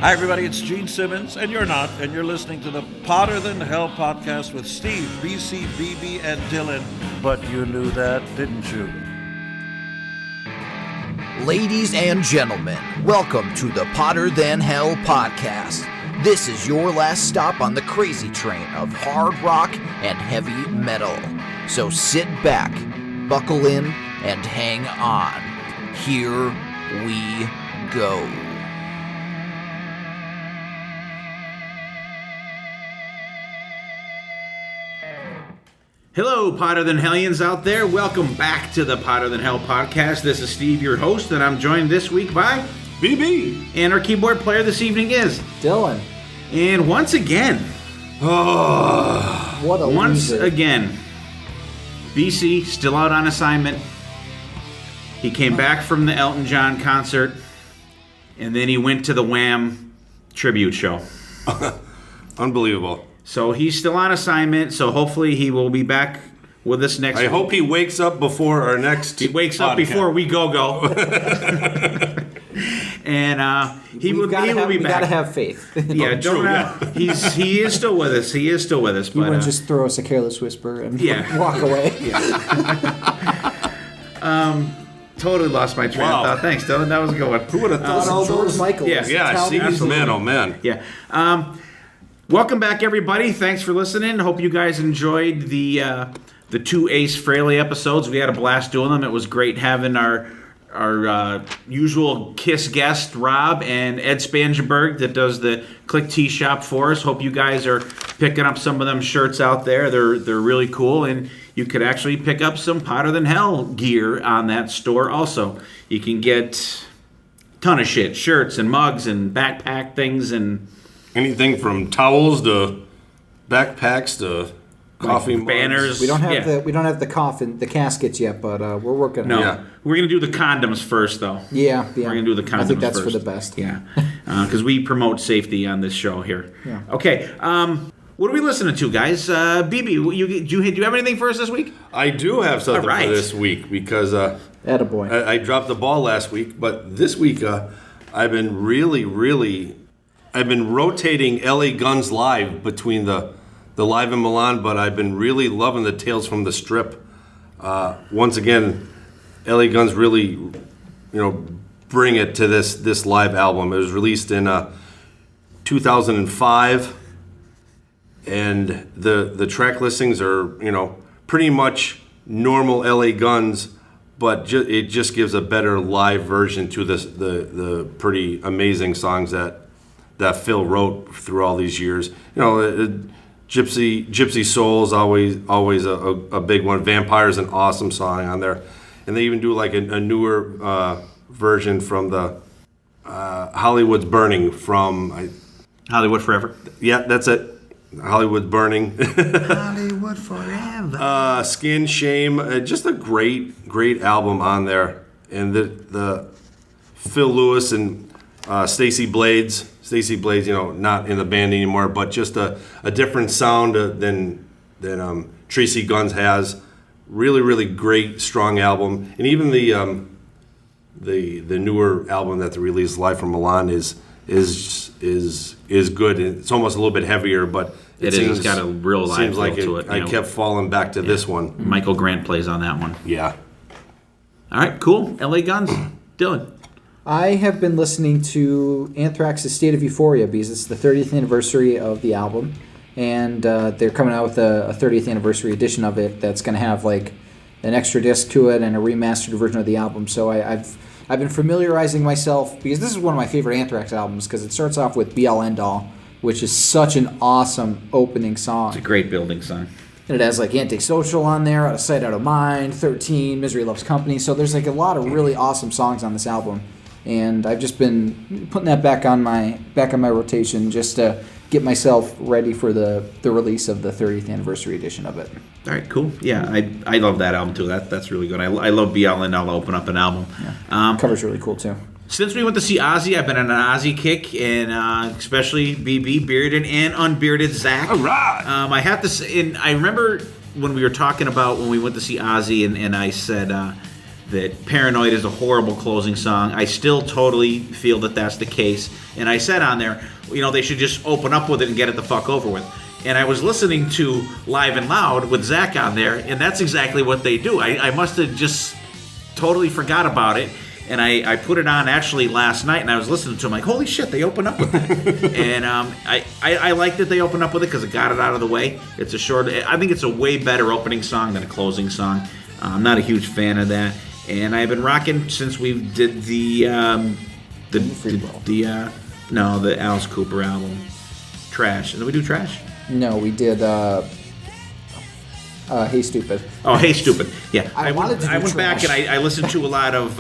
Hi, everybody. It's Gene Simmons, and you're not, and you're listening to the Potter Than Hell podcast with Steve, BC, BB, and Dylan. But you knew that, didn't you? Ladies and gentlemen, welcome to the Potter Than Hell podcast. This is your last stop on the crazy train of hard rock and heavy metal. So sit back, buckle in, and hang on. Here we go. Hello, Potter Than Hellions out there. Welcome back to the Potter Than Hell podcast. This is Steve, your host, and I'm joined this week by BB. And our keyboard player this evening is Dylan. And once again, What a loser. again, BC still out on assignment. He came back from the Elton John concert, and then he went to the Wham tribute show. Unbelievable. So he's still on assignment, so hopefully he will be back with us next week. I hope he wakes up before our next He wakes up podcast. before we go. And he will be back. We gotta have faith. Yeah, he is still with us. He is still with us. He wouldn't just throw us a careless whisper and walk away. Totally lost my train of thought. Thanks, Dylan. That was a good one. Who would have thought all George those? Michael. Yeah. Yeah, see, man, oh man. Yeah. Welcome back, everybody. Thanks for listening. Hope you guys enjoyed the two Ace Frehley episodes. We had a blast doing them. It was great having our usual KISS guest, Rob, and Ed Spangenberg that does the Click Tea Shop for us. Hope you guys are picking up some of them shirts out there. They're really cool, and you could actually pick up some Potter Than Hell gear on that store also. You can get a ton of shit, shirts and mugs and backpack things and Anything from towels to backpacks to coffee mugs. banners. We don't have the coffin, the caskets yet, but we're working on it. Yeah. We're going to do the condoms first, though. Yeah. We're going to do the condoms I think that's first. for the best. Yeah, because we promote safety on this show here. Yeah. Okay, what are we listening to, guys? BB, do you have anything for us this week? I do have something All right. for this week because Attaboy. I dropped the ball last week, but this week I've been I've been rotating LA Guns Live between the Live in Milan, but I've been really loving the Tales from the Strip. Once again, LA Guns really, bring it to this live album. It was released in 2005, and the track listings are, pretty much normal LA Guns, but it just gives a better live version to the pretty amazing songs that Phil wrote through all these years. Gypsy Soul is always a big one. Vampire is an awesome song on there, and they even do like a newer version from the Hollywood's Burning from Hollywood Forever. Yeah, that's it. Hollywood's Burning. Hollywood Forever. Skin Shame, just a great album on there, and the Phil Lewis and Stacey Blades, not in the band anymore, but just a different sound than Tracy Guns has. Really, really great, strong album, and even the newer album that they released, Live from Milan, is good. It's almost a little bit heavier, but It's got a real live seems like feel to it. I kept falling back to this one. Michael Grant plays on that one. Yeah. All right, cool. LA Guns. Dylan. I have been listening to Anthrax's State of Euphoria because it's the 30th anniversary of the album, and they're coming out with a 30th anniversary edition of it that's going to have like an extra disc to it and a remastered version of the album. So I've been familiarizing myself because this is one of my favorite Anthrax albums because it starts off with Be All End All, which is such an awesome opening song. It's a great building song. And it has like Antisocial on there, Out of Sight, Out of Mind, 13, Misery Loves Company. So there's like a lot of really awesome songs on this album. And I've just been putting that back on my rotation just to get myself ready for the release of the 30th anniversary edition of it. All right, cool. Yeah, I love that album too. That's really good. I love Be All In. I'll open up an album. Yeah. Cover's really cool too. Since we went to see Ozzy, I've been on an Ozzy kick, and especially BB, bearded and unbearded Zach. All right. I have to say, and I remember when we were talking about when we went to see Ozzy, and I said, that Paranoid is a horrible closing song. I still totally feel that that's the case. And I said on there, they should just open up with it and get it the fuck over with. And I was listening to Live and Loud with Zach on there, and that's exactly what they do. I must have just totally forgot about it. And I put it on actually last night, and I was listening to it. I'm like, holy shit, they open up with that. And I like that they open up with it because it got it out of the way. It's a short. I think it's a way better opening song than a closing song. I'm not a huge fan of that. And I've been rocking since we did the Alice Cooper album, Trash. Did we do Trash? No, we did. Hey Stupid. Oh, Hey Stupid. Yeah, I went back and I listened to a lot of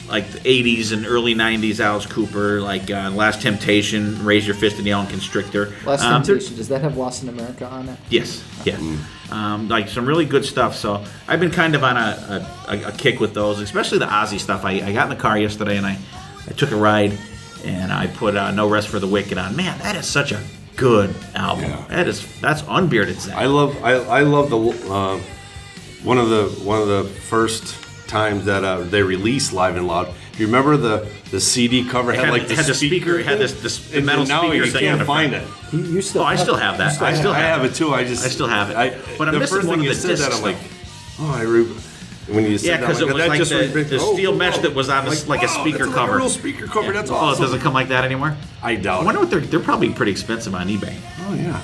like the 80s and early 90s Alice Cooper, like Last Temptation, Raise Your Fist and Yell and Constrictor. Last Temptation. Does that have Lost in America on it? Yes. Yeah. Like some really good stuff. So I've been kind of on a kick with those, especially the Ozzy stuff. I got in the car yesterday and I took a ride and I put No Rest for the Wicked on. Man, that is such a good album. Yeah. That's unbearded Zach. I love the one of the first times that they released Live and Loud. Do you remember the CD cover had the speaker? It had the metal now speaker. You can't find it. You still? I still have that. I have it too. I still have it. But I'm missing one of the discs. I'm like, when you said because it was like the steel mesh that was on like a speaker cover. Like a real speaker cover. That's awesome. Oh, it doesn't come like that anymore? I doubt. I wonder what they're probably pretty expensive on eBay. Oh yeah.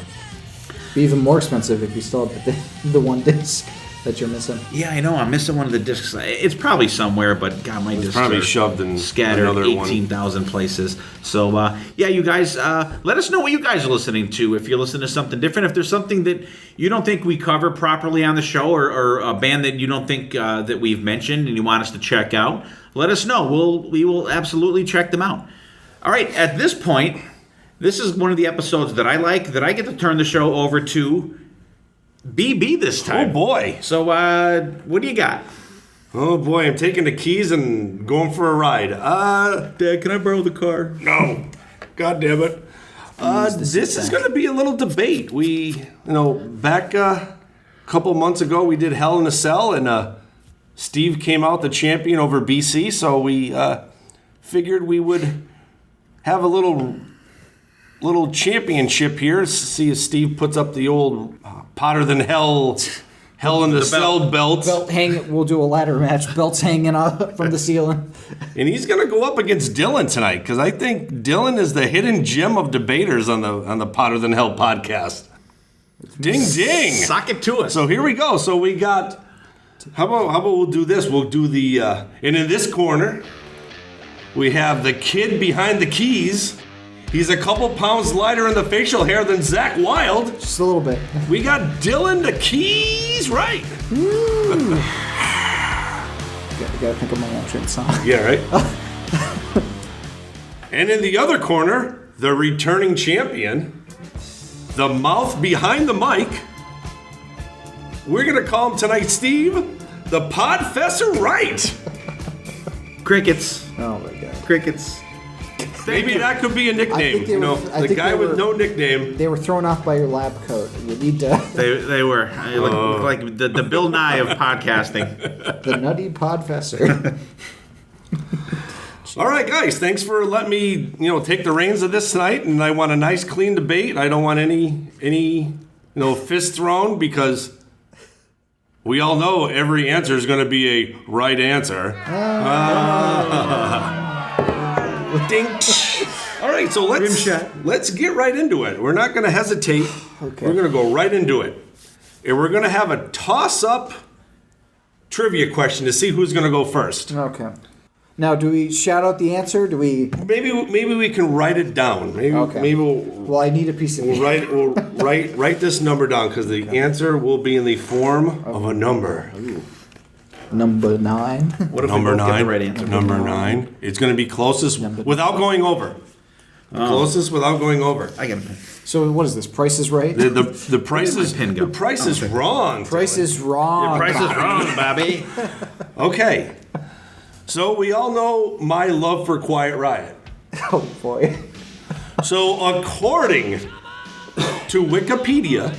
Be even more expensive if you still have the one disc that you're missing. Yeah, I know. I'm missing one of the discs. It's probably somewhere, but God, my discs probably are shoved in scattered 18,000 places. So, yeah, you guys, let us know what you guys are listening to. If you're listening to something different, if there's something that you don't think we cover properly on the show, or a band that you don't think that we've mentioned and you want us to check out, let us know. We will absolutely check them out. All right, at this point, this is one of the episodes that I like, that I get to turn the show over to BB this time. Oh boy. So what do you got? Oh boy, I'm taking the keys and going for a ride. Dad, can I borrow the car? No. God damn it. This is going to be a little debate. We, back a couple months ago, we did Hell in a Cell, and Steve came out the champion over BC, so we figured we would have a little championship here. See if Steve puts up the old Potter than Hell in the Cell belt. We'll do a ladder match. Belts hanging up from the ceiling. And he's going to go up against Dylan tonight, because I think Dylan is the hidden gem of debaters on the Potter than Hell podcast. Ding ding. Sock it to us. So here we go. So we got. How about we'll do this? We'll do the. And in this corner, we have the kid behind the keys. He's a couple pounds lighter in the facial hair than Zach Wild. Just a little bit. We got Dylan the Keys Wright. Gotta think of my entrance song. Yeah, right? And in the other corner, the returning champion, the mouth behind the mic. We're going to call him tonight, Steve, the Podfessor Wright. Crickets. Oh my God. Crickets. Maybe that could be a nickname. The guy with no nickname. They were thrown off by your lab coat. You need to. They were. Look like the Bill Nye of podcasting. The Nutty Podfessor. All right, guys. Thanks for letting me, take the reins of this tonight. And I want a nice, clean debate. I don't want any fists thrown, because we all know every answer is going to be a right answer. Ding. All right, so let's get right into it. We're not going to hesitate. Okay. We're going to go right into it. And we're going to have a toss-up trivia question to see who's going to go first. Okay. Now, do we shout out the answer? Do we? Maybe we can write it down. Maybe well, I need a piece of. We'll write this number down, because the answer will be in the form of a number. Ooh. Number 9. What if number we both 9? Get the right answer? Number 9. It's going to be closest without going over. Closest without going over. I get it. So what is this? Price is Right? The price is the price is wrong. Price is wrong. Your price is wrong, Bobby. Okay. So we all know my love for Quiet Riot. Oh boy. So according to Wikipedia,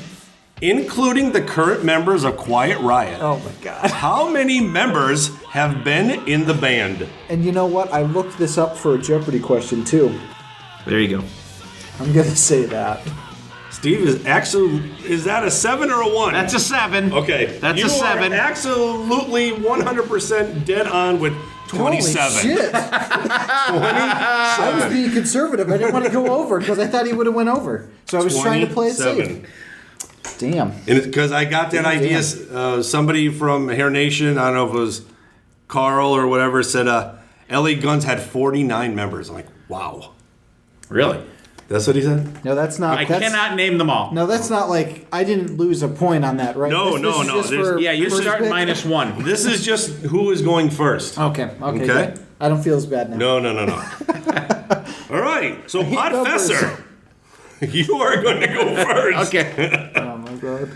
including the current members of Quiet Riot. Oh my God. How many members have been in the band? And you know what? I looked this up for a Jeopardy question too. There you go. I'm gonna say that. Steve, is that a 7 or a 1? That's a 7. Okay. That's a 7. You are absolutely 100% dead on with 27. Holy shit. I was being conservative. I didn't want to go over because I thought he would have went over. So I was trying to play it safe. Damn. Because I got that idea. Somebody from Hair Nation, I don't know if it was Carl or whatever, said LA Guns had 49 members. I'm like, wow. Really? That's what he said? No, that's not. I cannot name them all. No, that's not like I didn't lose a point on that, right? No. You're first starting pick? -1. This is just who is going first. Okay. Good. I don't feel as bad now. No. All right. So, Podfessor, you are going to go first. Okay. Oh my God.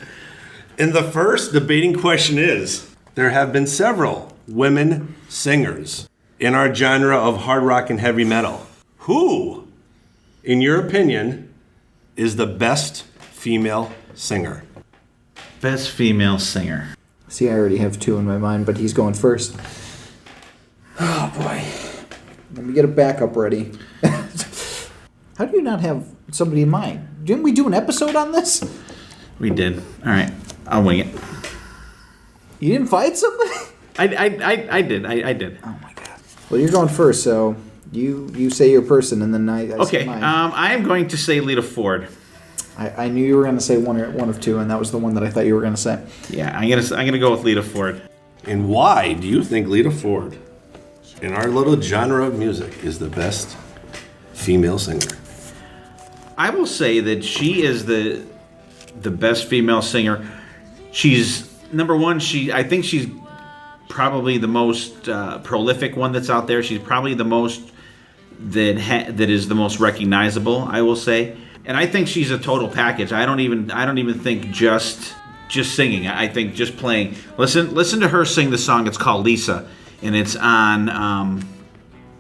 And the first debating question is, there have been several women singers in our genre of hard rock and heavy metal. Who, in your opinion, is the best female singer? Best female singer. See, I already have 2 in my mind, but he's going first. Oh boy. Let me get a backup ready. How do you not have somebody in mind? Didn't we do an episode on this? We did. All right. I'll wing it. You didn't find somebody? I did. I did. Oh my God. Well, you're going first, so you say your person, and then I Okay. say mine. I am going to say Lita Ford. I knew you were going to say one of 2, and that was the one that I thought you were going to say. Yeah, I'm gonna go with Lita Ford. And why do you think Lita Ford, in our little genre of music, is the best female singer? I will say that she is the best female singer. She's number one. I think she's probably the most prolific one that's out there. She's probably the most that is the most recognizable, I will say. And I think she's a total package. I don't even think just singing. I think just playing. Listen to her sing the song. It's called Lisa, and it's on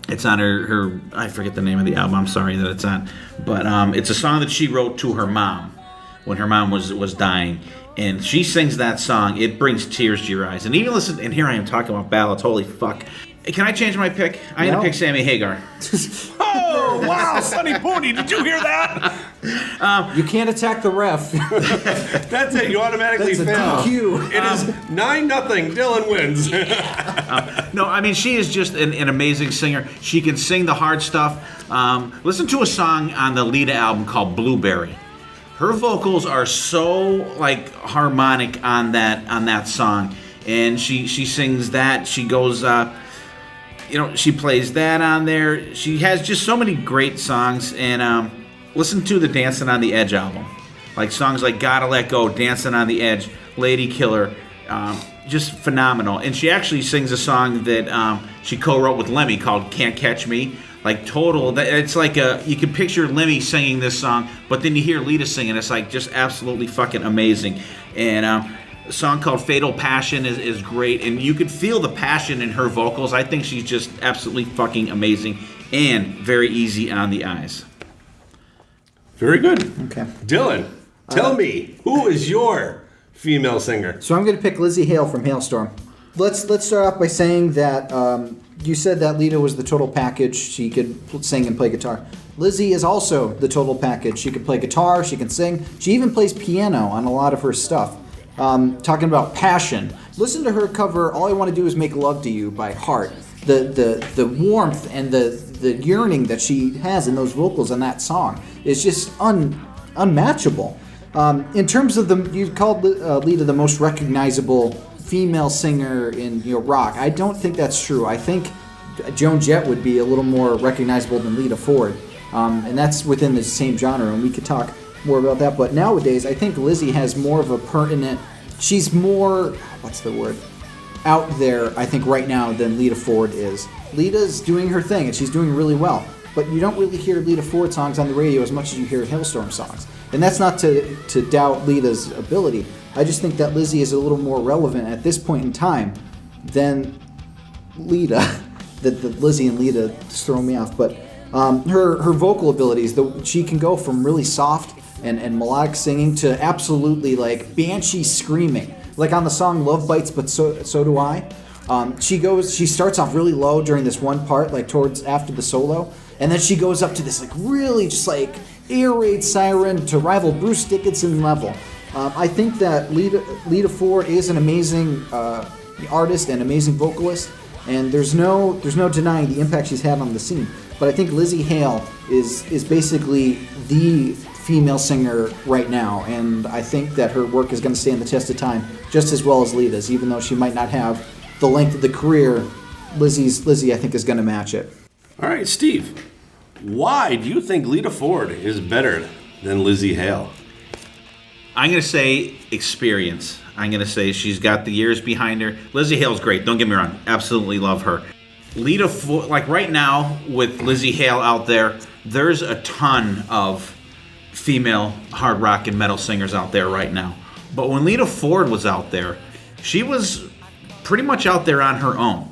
her I forget the name of the album. I'm sorry that it's on, but it's a song that she wrote to her mom when her mom was dying, and she sings that song. It brings tears to your eyes. And even listen, and here I am talking about ballads. Holy fuck! Can I change my pick? I'm gonna pick Sammy Hagar. Oh wow, Sonny Pony! Did you hear that? You can't attack the ref. That's it. You automatically That's a fail. DQ. It is 9-0. Dylan wins. No, I mean, she is just an amazing singer. She can sing the hard stuff. Listen to a song on the Lita album called Blueberry. Her vocals are so like harmonic on that song, and she sings that. She goes, she plays that on there. She has just so many great songs. And listen to the Dancing on the Edge album, like songs like Gotta Let Go, Dancing on the Edge, Lady Killer. Just phenomenal. And she actually sings a song that she co-wrote with Lemmy called Can't Catch Me. Like total, it's like you can picture Lemmy singing this song, but then you hear Lita singing. It's like just absolutely fucking amazing. And a song called Fatal Passion is great, and you could feel the passion in her vocals. I think she's just absolutely fucking amazing and very easy on the eyes. Very good. Okay. Dylan, tell me, who is your female singer? So I'm going to pick Lizzie Hale from Hailstorm. Let's start off by saying that you said that Lita was the total package. She could sing and play guitar. Lizzie is also the total package. She can play guitar, she can sing. She even plays piano on a lot of her stuff. Talking about passion. Listen to her cover All I Want to Do Is Make Love to You by Heart. The warmth and the yearning that she has in those vocals in that song is just unmatchable. In terms of you called Lita the most recognizable female singer in rock. I don't think that's true. I think Joan Jett would be a little more recognizable than Lita Ford, and that's within the same genre, and we could talk more about that. But nowadays, I think Lizzie has more of a pertinent. She's more, what's the word, out there, I think, right now than Lita Ford is. Lita's doing her thing, and she's doing really well. But you don't really hear Lita Ford songs on the radio as much as you hear Hailstorm songs. And that's not to doubt Lita's ability. I just think that Lizzie is a little more relevant at this point in time than Lita. The Lizzie and Lita just throw me off. But her vocal abilities, she can go from really soft and melodic singing to absolutely like banshee screaming. Like on the song "Love Bites, But So Do I." She starts off really low during this one part, like towards after the solo, and then she goes up to this like really just like air raid siren to rival Bruce Dickinson level. I think that Lita Ford is an amazing artist and amazing vocalist, and there's no denying the impact she's had on the scene. But I think Lzzy Hale is basically the female singer right now, and I think that her work is going to stand the test of time just as well as Lita's, even though she might not have the length of the career. Lzzy, I think, is going to match it. All right, Steve, why do you think Lita Ford is better than Lzzy Hale? I'm going to say experience. I'm going to say she's got the years behind her. Lzzy Hale's great. Don't get me wrong. Absolutely love her. Lita Ford, like right now with Lzzy Hale out there, there's a ton of female hard rock and metal singers out there right now. But when Lita Ford was out there, she was pretty much out there on her own.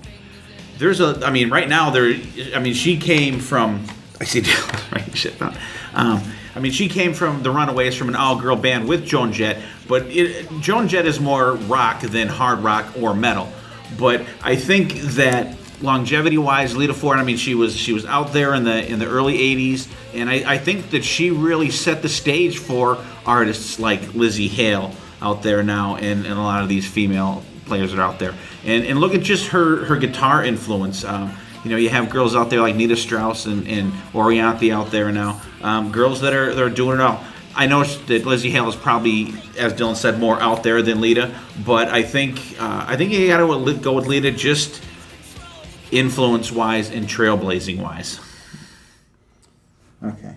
Right now, she came from, she came from the Runaways, from an all-girl band with Joan Jett, but Joan Jett is more rock than hard rock or metal. But I think that longevity-wise, Lita Ford, she was out there in the early '80s, and I think that she really set the stage for artists like Lzzy Hale out there now, and a lot of these female players that are out there. And look at just her guitar influence. You have girls out there like Nita Strauss and Orianthi out there now. Girls that are doing it all. I know that Lzzy Hale is probably, as Dylan said, more out there than Lita, but I think you got to go with Lita just influence-wise and trailblazing-wise. Okay.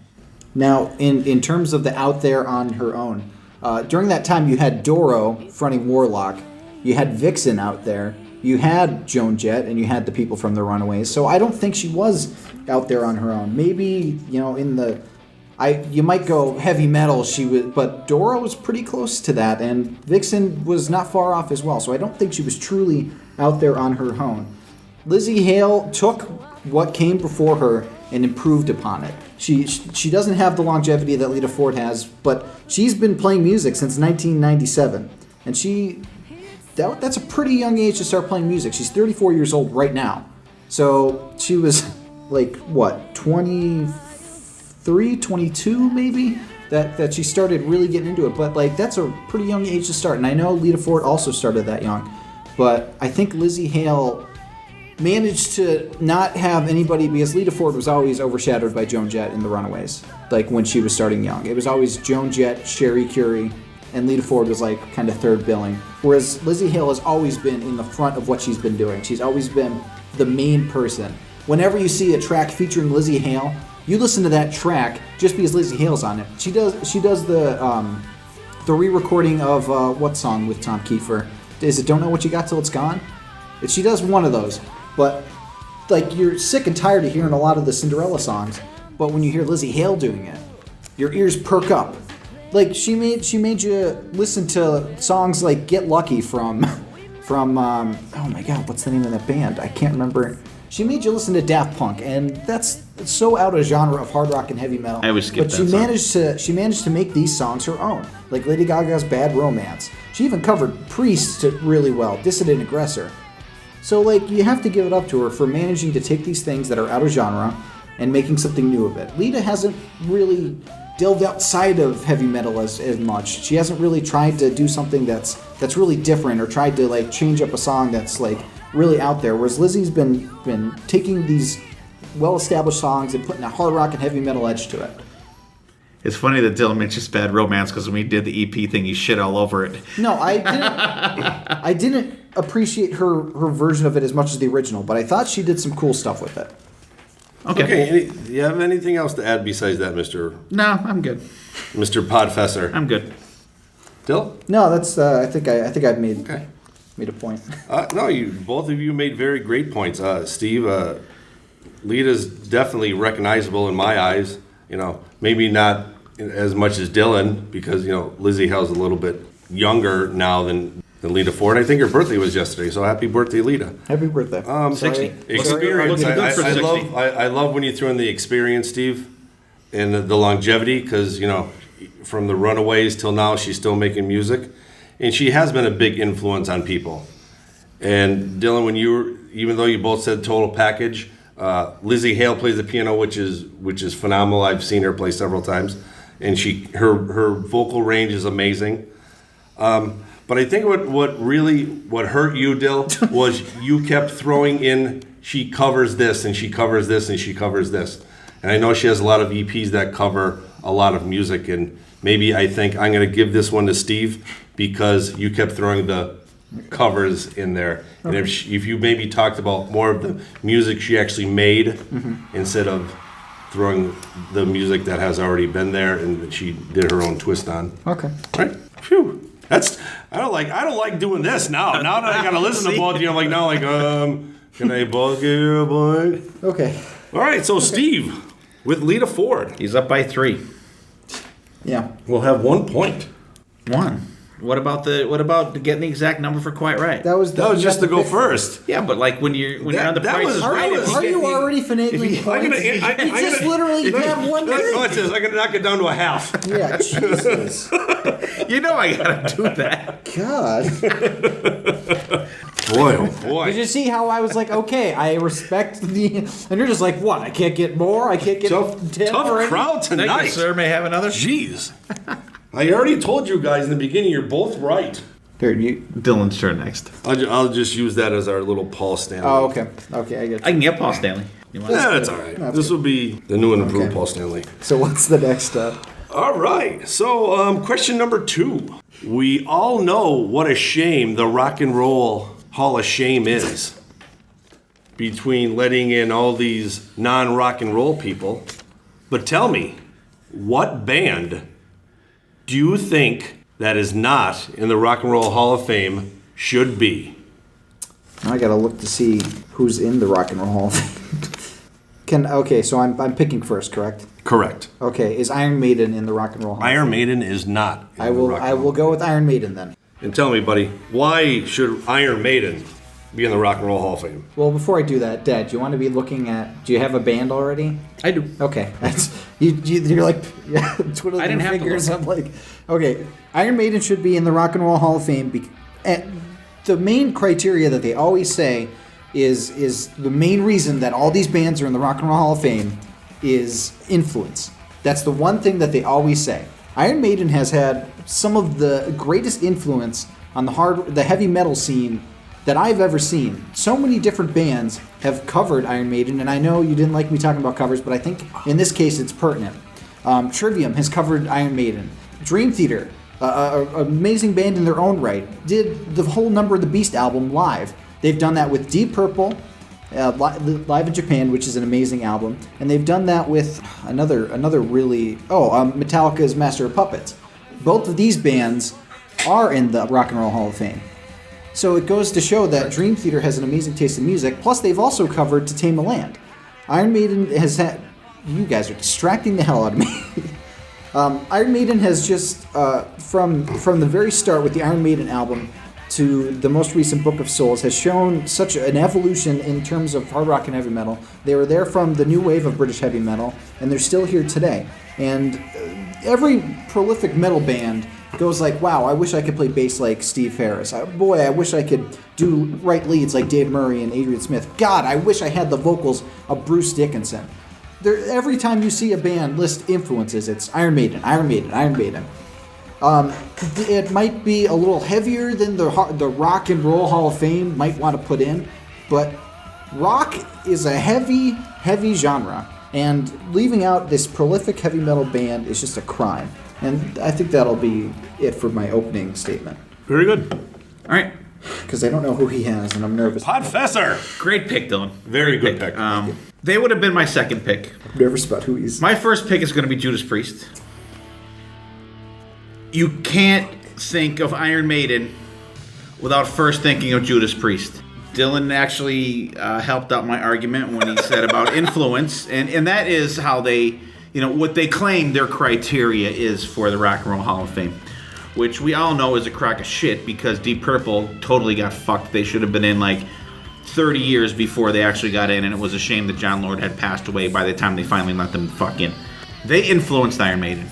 Now, in terms of the out there on her own, during that time you had Doro fronting Warlock, you had Vixen out there, you had Joan Jett, and you had the people from the Runaways. So I don't think she was out there on her own. Maybe, you might go heavy metal, but Doro was pretty close to that, and Vixen was not far off as well. So I don't think she was truly out there on her own. Lzzy Hale took what came before her and improved upon it. She doesn't have the longevity that Lita Ford has, but she's been playing music since 1997, and that's a pretty young age to start playing music. She's 34 years old right now. So she was like, 23, 22 maybe, that she started really getting into it. But that's a pretty young age to start. And I know Lita Ford also started that young. But I think Lzzy Hale managed to not have anybody, because Lita Ford was always overshadowed by Joan Jett in the Runaways, like when she was starting young. It was always Joan Jett, Sherry Curie, and Lita Ford was like kind of third billing. Whereas Lzzy Hale has always been in the front of what she's been doing. She's always been the main person. Whenever you see a track featuring Lzzy Hale, you listen to that track just because Lzzy Hale's on it. She does the re-recording of what song with Tom Kiefer? Is it Don't Know What You Got Till It's Gone? She does one of those. But you're sick and tired of hearing a lot of the Cinderella songs. But when you hear Lzzy Hale doing it, your ears perk up. She made you listen to songs like Get Lucky from oh my god, what's the name of that band? I can't remember. She made you listen to Daft Punk, and that's so out of genre of hard rock and heavy metal. I always skip that song. But she managed to make these songs her own, like Lady Gaga's Bad Romance. She even covered Priest really well, Dissident Aggressor. So you have to give it up to her for managing to take these things that are out of genre and making something new of it. Lita hasn't really delved outside of heavy metal as much. She hasn't really tried to do something that's really different, or tried to change up a song that's really out there. Whereas Lizzy's been taking these well-established songs and putting a hard rock and heavy metal edge to it. It's funny that Dylan mentions Bad Romance, because when we did the EP thing, he shit all over it. No, I didn't. I didn't appreciate her version of it as much as the original, but I thought she did some cool stuff with it. Okay. Do you have anything else to add besides that, No, I'm good. Mr. Podfessor? I'm good. Dill? No, that's. I think I've made a point. No, both of you made very great points. Steve, Lita's definitely recognizable in my eyes. Maybe not as much as Dylan, because Lzzy Hale's a little bit younger now than Lita Ford. I think her birthday was yesterday, so happy birthday, Lita. Happy birthday. 60. Experience. Looking good for 60. I love when you throw in the experience, Steve, and the longevity, because from the Runaways till now, she's still making music, and she has been a big influence on people. And Dylan, even though you both said total package, Lizzie Hale plays the piano, which is phenomenal. I've seen her play several times, and her vocal range is amazing. But I think what hurt you, Dill, was you kept throwing in, she covers this and she covers this and she covers this. And I know she has a lot of EPs that cover a lot of music, and maybe I think I'm going to give this one to Steve because you kept throwing the covers in there. And if you maybe talked about more of the music she actually made instead of throwing the music that has already been there and that she did her own twist on. Okay. Right? Phew. I don't like doing this now. Now that I gotta listen to both of you, I'm like, can I both give you a point? Okay. All right, so Steve with Lita Ford. He's up by 3. Yeah. We'll have 1 point. 1. What about getting the exact number for quite right? That was just to go first. Yeah, but like when you're on the that price was- is Are right. you, if you are get you the- already finagling points? You just literally have one No, thing. it says I'm gonna knock it down to a half. Yeah, Jesus. You know I gotta do that. God. Boy, oh boy. Did you see how I was like, okay, I respect the... And you're just like, what? I can't get more? I can't get Tough 10 or anything? crowd Thank you, tonight. sir. May I have another? Jeez. I already told you guys in the beginning, you're both right. Here, you... Dylan's turn next. I'll just use that as our little Paul Stanley. Oh, okay. Okay, I get I can get Paul Stanley. You want Yeah, that's all right. This will be the new and improved Okay. Paul Stanley. So what's the next step? All right. So, question number 2. We all know what a shame the Rock and Roll Hall of Shame is. Between letting in all these non-rock and roll people. But tell me, what band do you think that is not in the Rock and Roll Hall of Fame should be? Now I gotta look to see who's in the Rock and Roll Hall of Fame. Okay, so I'm picking first, correct? Correct. Okay, is Iron Maiden in the Rock and Roll Hall of Fame? Iron Maiden is not in I the will Rock I and will Roll. go with Iron Maiden then. And tell me, buddy, why should Iron Maiden be in the Rock and Roll Hall of Fame? Well, before I do that, Dad, do you want to be looking at... Do you have a band already? I do. Okay, that's you're like twiddling I didn't your have to fingers. look. I'm like, okay, Iron Maiden should be in the Rock and Roll Hall of Fame. The main criteria that they always say is the main reason that all these bands are in the Rock and Roll Hall of Fame is influence. That's the one thing that they always say. Iron Maiden has had some of the greatest influence on the heavy metal scene that I've ever seen. So many different bands have covered Iron Maiden, and I know you didn't like me talking about covers, but I think in this case it's pertinent. Trivium has covered Iron Maiden. Dream Theater, an amazing band in their own right, did the whole Number of the Beast album live. They've done that with Deep Purple, live in Japan, which is an amazing album, and they've done that with another really Metallica's Master of Puppets. Both of these bands are in the Rock and Roll Hall of Fame. So it goes to show that Dream Theater has an amazing taste in music. Plus, they've also covered To Tame a Land. Iron Maiden has had... You guys are distracting the hell out of me. Iron Maiden has just, from the very start with the Iron Maiden album to the most recent Book of Souls, has shown such an evolution in terms of hard rock and heavy metal. They were there from the new wave of British heavy metal, and they're still here today. And every prolific metal band goes like, wow, I wish I could play bass like Steve Harris. Boy, I wish I could do right leads like Dave Murray and Adrian Smith. God, I wish I had the vocals of Bruce Dickinson. Every time you see a band list influences, it's Iron Maiden, Iron Maiden, Iron Maiden. It might be a little heavier than the Rock and Roll Hall of Fame might want to put in, but rock is a heavy, heavy genre, and leaving out this prolific heavy metal band is just a crime. And I think that'll be it for my opening statement. Very good. All right. Because I don't know who he has, and I'm nervous. Podfessor. Great pick, Dylan. Very good pick. They would have been my second pick. I'm nervous about who he's... My first pick is going to be Judas Priest. You can't think of Iron Maiden without first thinking of Judas Priest. Dylan actually helped out my argument when he said about influence, and that is how they, what they claim their criteria is for the Rock and Roll Hall of Fame, which we all know is a crock of shit because Deep Purple totally got fucked. They should have been in like 30 years before they actually got in, and it was a shame that John Lord had passed away by the time they finally let them fuck in. They influenced Iron Maiden.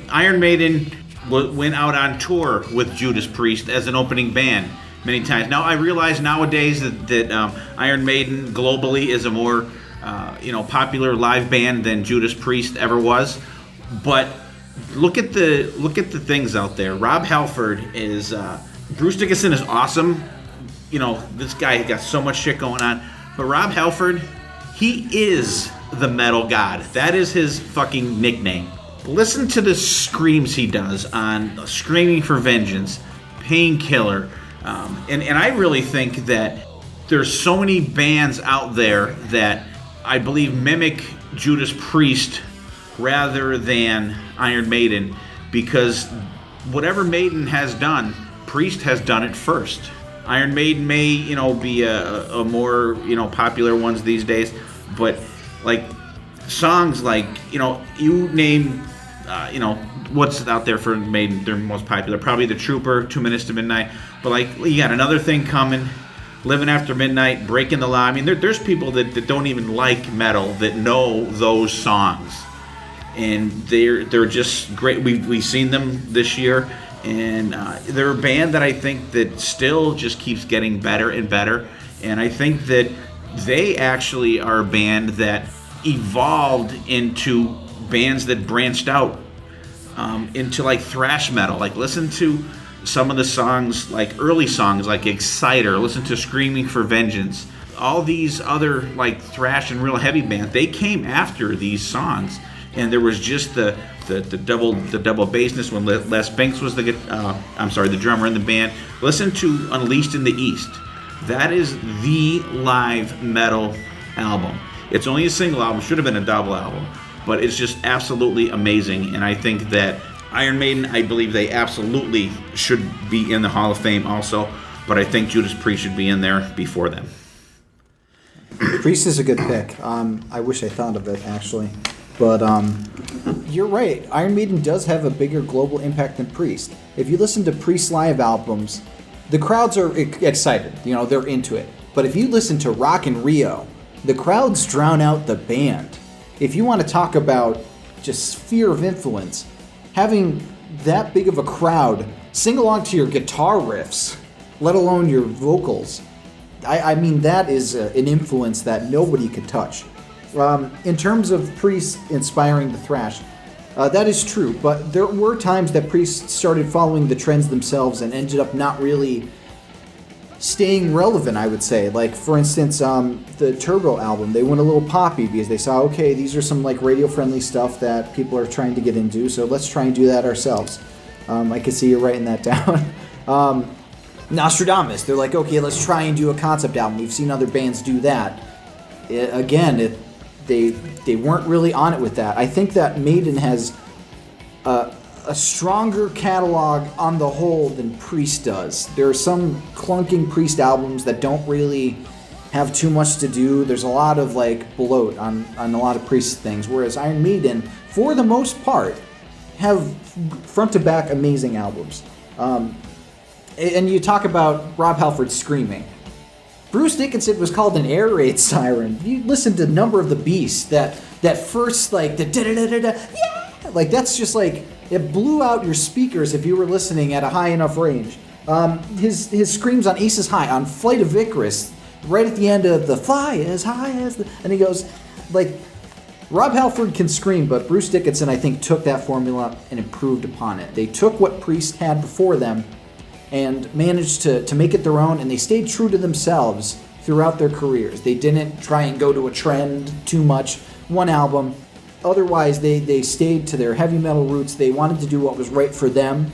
Iron Maiden went out on tour with Judas Priest as an opening band many times. Now I realize nowadays that Iron Maiden globally is a more popular live band than Judas Priest ever was, but look at the things out there. Rob Halford is Bruce Dickinson is awesome. This guy got so much shit going on, but Rob Halford, he is the metal god. That is his fucking nickname. Listen to the screams he does on Screaming for Vengeance, Painkiller, and I really think that there's so many bands out there that I believe mimic Judas Priest rather than Iron Maiden, because whatever Maiden has done, Priest has done it first. Iron Maiden may, be a more, popular ones these days, but like songs like, you name, what's out there for Maiden, their most popular, probably The Trooper, 2 Minutes to Midnight, but like you got Another Thing Coming, Living After Midnight, Breaking the Law. I mean, there's people that don't even like metal that know those songs, and they're just great. We've seen them this year, and they're a band that I think that still just keeps getting better and better. And I think that they actually are a band that evolved into bands that branched out into like thrash metal. Like listen to some of the songs, like early songs like Exciter, listen to Screaming for Vengeance. All these other like thrash and real heavy bands, they came after these songs, and there was just the double bassness when Les Binks was the drummer in the band. Listen to Unleashed in the East. That is the live metal album. It's only a single album, should have been a double album, but it's just absolutely amazing. And I think that Iron Maiden, I believe they absolutely should be in the Hall of Fame also, but I think Judas Priest should be in there before them. Priest is a good pick. I wish I thought of it, actually. But you're right. Iron Maiden does have a bigger global impact than Priest. If you listen to Priest live albums, the crowds are excited. They're into it. But if you listen to Rock in Rio, the crowds drown out the band. If you want to talk about just sphere of influence, having that big of a crowd sing along to your guitar riffs, let alone your vocals, I mean, that is an influence that nobody could touch. In terms of Priest inspiring the thrash, that is true, but there were times that Priest started following the trends themselves and ended up not really staying relevant, I would say. Like, for instance, the Turbo album, they went a little poppy because they saw, okay, these are some like radio-friendly stuff that people are trying to get into, so let's try and do that ourselves. I can see you writing that down. Nostradamus, they're like, okay, let's try and do a concept album. We've seen other bands do that. They weren't really on it with that. I think that Maiden has a stronger catalog on the whole than Priest does. There are some clunking Priest albums that don't really have too much to do. There's a lot of like bloat on a lot of Priest things, whereas Iron Maiden, for the most part, have front to back amazing albums. And you talk about Rob Halford screaming. Bruce Dickinson was called an air raid siren. You listen to Number of the Beast, that first like the da-da-da-da-da, yeah, like that's just like, it blew out your speakers if you were listening at a high enough range. His screams on Aces High, on Flight of Icarus, right at the end of the fly as high as the, and he goes, like, Rob Halford can scream, but Bruce Dickinson, I think, took that formula and improved upon it. They took what Priest had before them and managed to make it their own, and they stayed true to themselves throughout their careers. They didn't try and go to a trend too much, one album. Otherwise, they stayed to their heavy metal roots. They wanted to do what was right for them,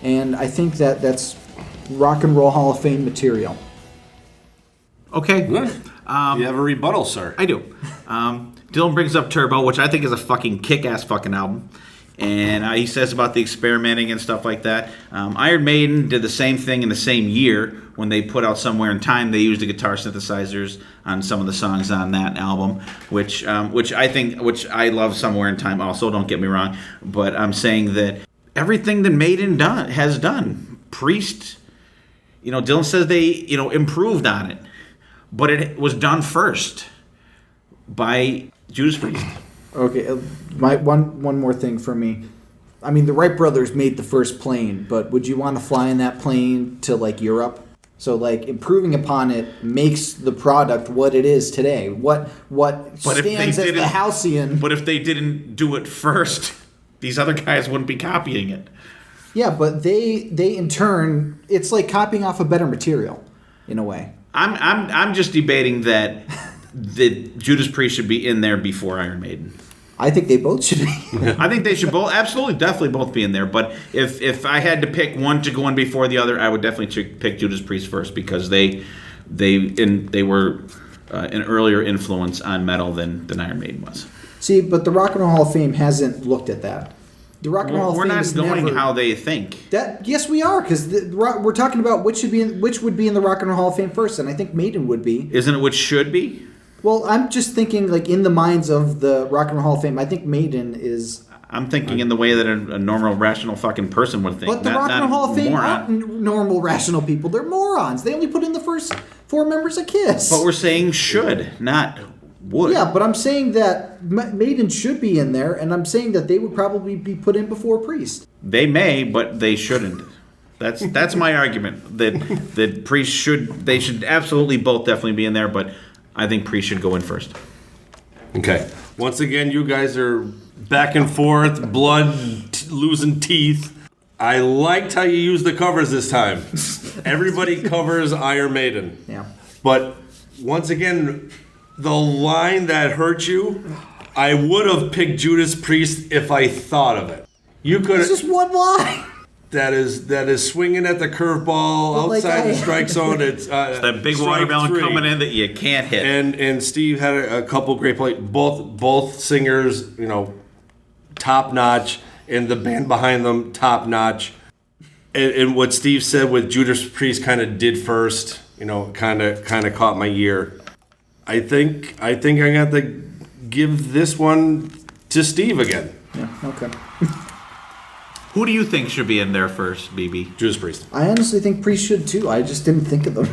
and I think that's Rock and Roll Hall of Fame material. Okay. You have a rebuttal, sir. I do. Dylan brings up Turbo, which I think is a fucking kick-ass fucking album. And he says about the experimenting and stuff like that. Iron Maiden did the same thing in the same year when they put out Somewhere in Time. They used the guitar synthesizers on some of the songs on that album, which I love Somewhere in Time also, don't get me wrong. But I'm saying that everything that Maiden has done, Priest, Dylan says they, improved on it. But it was done first by Judas Priest. Okay, one more thing for me. I mean, the Wright brothers made the first plane, but would you want to fly in that plane to like Europe? So like improving upon it makes the product what it is today. What stands as the halcyon. But if they didn't do it first, these other guys wouldn't be copying it. Yeah, but they in turn, it's like copying off a better material, in a way. I'm just debating that Judas Priest should be in there before Iron Maiden. I think they both should be. I think they should both, absolutely, definitely both be in there. But if I had to pick one to go in before the other, I would definitely pick Judas Priest first because they were an earlier influence on metal than Iron Maiden was. See, but the Rock and Roll Hall of Fame hasn't looked at that. The Rock and Roll Hall of Fame is We're not going never, how they think. Yes, we are, because we're talking about which would be in the Rock and Roll Hall of Fame first, and I think Maiden would be. Isn't it which should be? Well, I'm just thinking, like, in the minds of the Rock and Roll Hall of Fame, I think Maiden is... I'm thinking in the way that a normal, rational fucking person would think. But the Rock and Roll Hall of Fame aren't normal, rational people. They're morons. They only put in the first 4 members of KISS. But we're saying should, not would. Yeah, but I'm saying that Maiden should be in there, and I'm saying that they would probably be put in before Priest. They may, but they shouldn't. That's my argument. That Priest they should absolutely both definitely be in there, but I think Priest should go in first. Okay. Once again, you guys are back and forth, blood, losing teeth. I liked how you used the covers this time. Everybody covers Iron Maiden. Yeah. But once again, the line that hurt you, I would have picked Judas Priest if I thought of it. You could. It's just one line. That is swinging at the curveball outside the strike zone. It's that big watermelon coming in that you can't hit. And Steve had a couple great plays. Both singers, top notch, and the band behind them, top notch. And what Steve said with Judas Priest kind of did first, kind of caught my ear. I think I got to give this one to Steve again. Yeah. Okay. Who do you think should be in there first, BB? Judas Priest. I honestly think Priest should too. I just didn't think of them.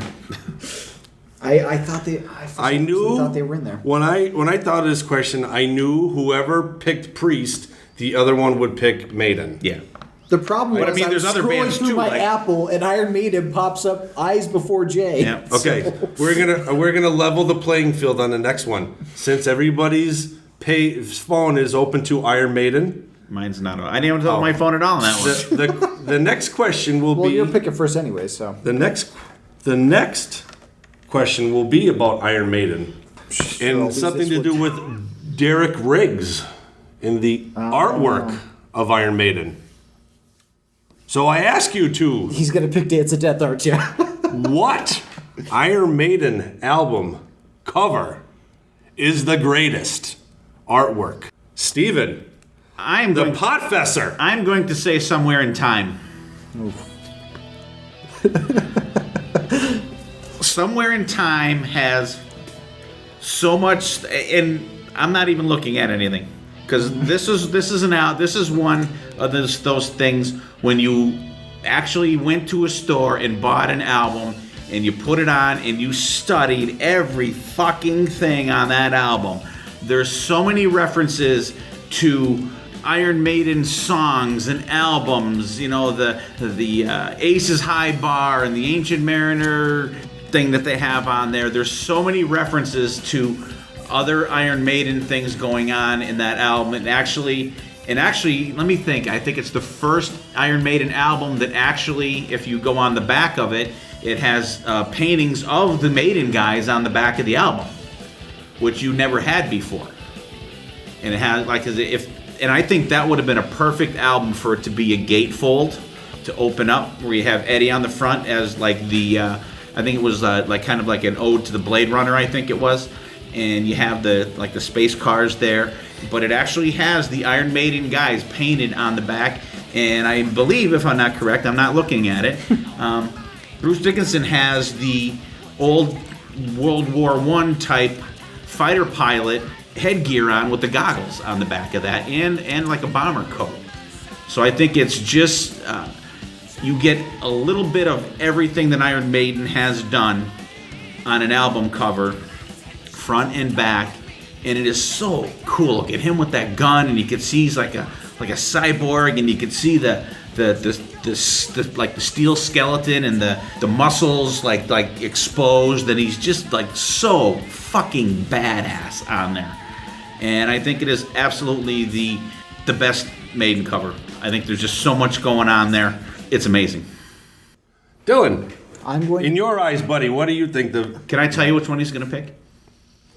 I thought they. I knew. Thought they were in there. When I thought of this question, I knew whoever picked Priest, the other one would pick Maiden. Yeah. The problem was there's other scrolling bands through too, my like- Apple and Iron Maiden pops up Eyes Before J. Yeah. Okay, we're gonna level the playing field on the next one. Since everybody's phone is open to Iron Maiden, Mine's not. I didn't even tell my phone at all on that one. the next question will Well, be you're picking first anyway, so. the next question will be about Iron Maiden and something to do with Derek Riggs in the artwork of Iron Maiden. So I ask you to. He's gonna pick Dance of Death, aren't you? What Iron Maiden album cover is the greatest artwork? Steven, the Podfessor. I'm going to say Somewhere in Time. Somewhere in Time has so much, and I'm not even looking at anything because this is one of those things when you actually went to a store and bought an album and you put it on and you studied every fucking thing on that album. There's so many references to Iron Maiden songs and albums, the Aces High Bar and the Ancient Mariner thing that they have on there. There's so many references to other Iron Maiden things going on in that album. And actually, let me think. I think it's the first Iron Maiden album that actually, if you go on the back of it, it has paintings of the Maiden guys on the back of the album, which you never had before. And it has and I think that would have been a perfect album for it to be a gatefold to open up, where you have Eddie on the front as like I think it was kind of like an ode to the Blade Runner, I think it was, and you have the space cars there, but it actually has the Iron Maiden guys painted on the back, and I believe, if I'm not correct, I'm not looking at it, Bruce Dickinson has the old World War I type fighter pilot headgear on with the goggles on the back of that, and like a bomber coat. So I think it's just you get a little bit of everything that Iron Maiden has done on an album cover, front and back, and it is so cool. Look at him with that gun, and you can see he's like a like a cyborg, and you can see the like the steel skeleton and the muscles like exposed, and he's just like so fucking badass on there. And I think it is absolutely the best Maiden cover. I think there's just so much going on there. It's amazing. Dylan, I'm going. in your eyes, buddy, what do you think Can I tell you which one he's going to pick?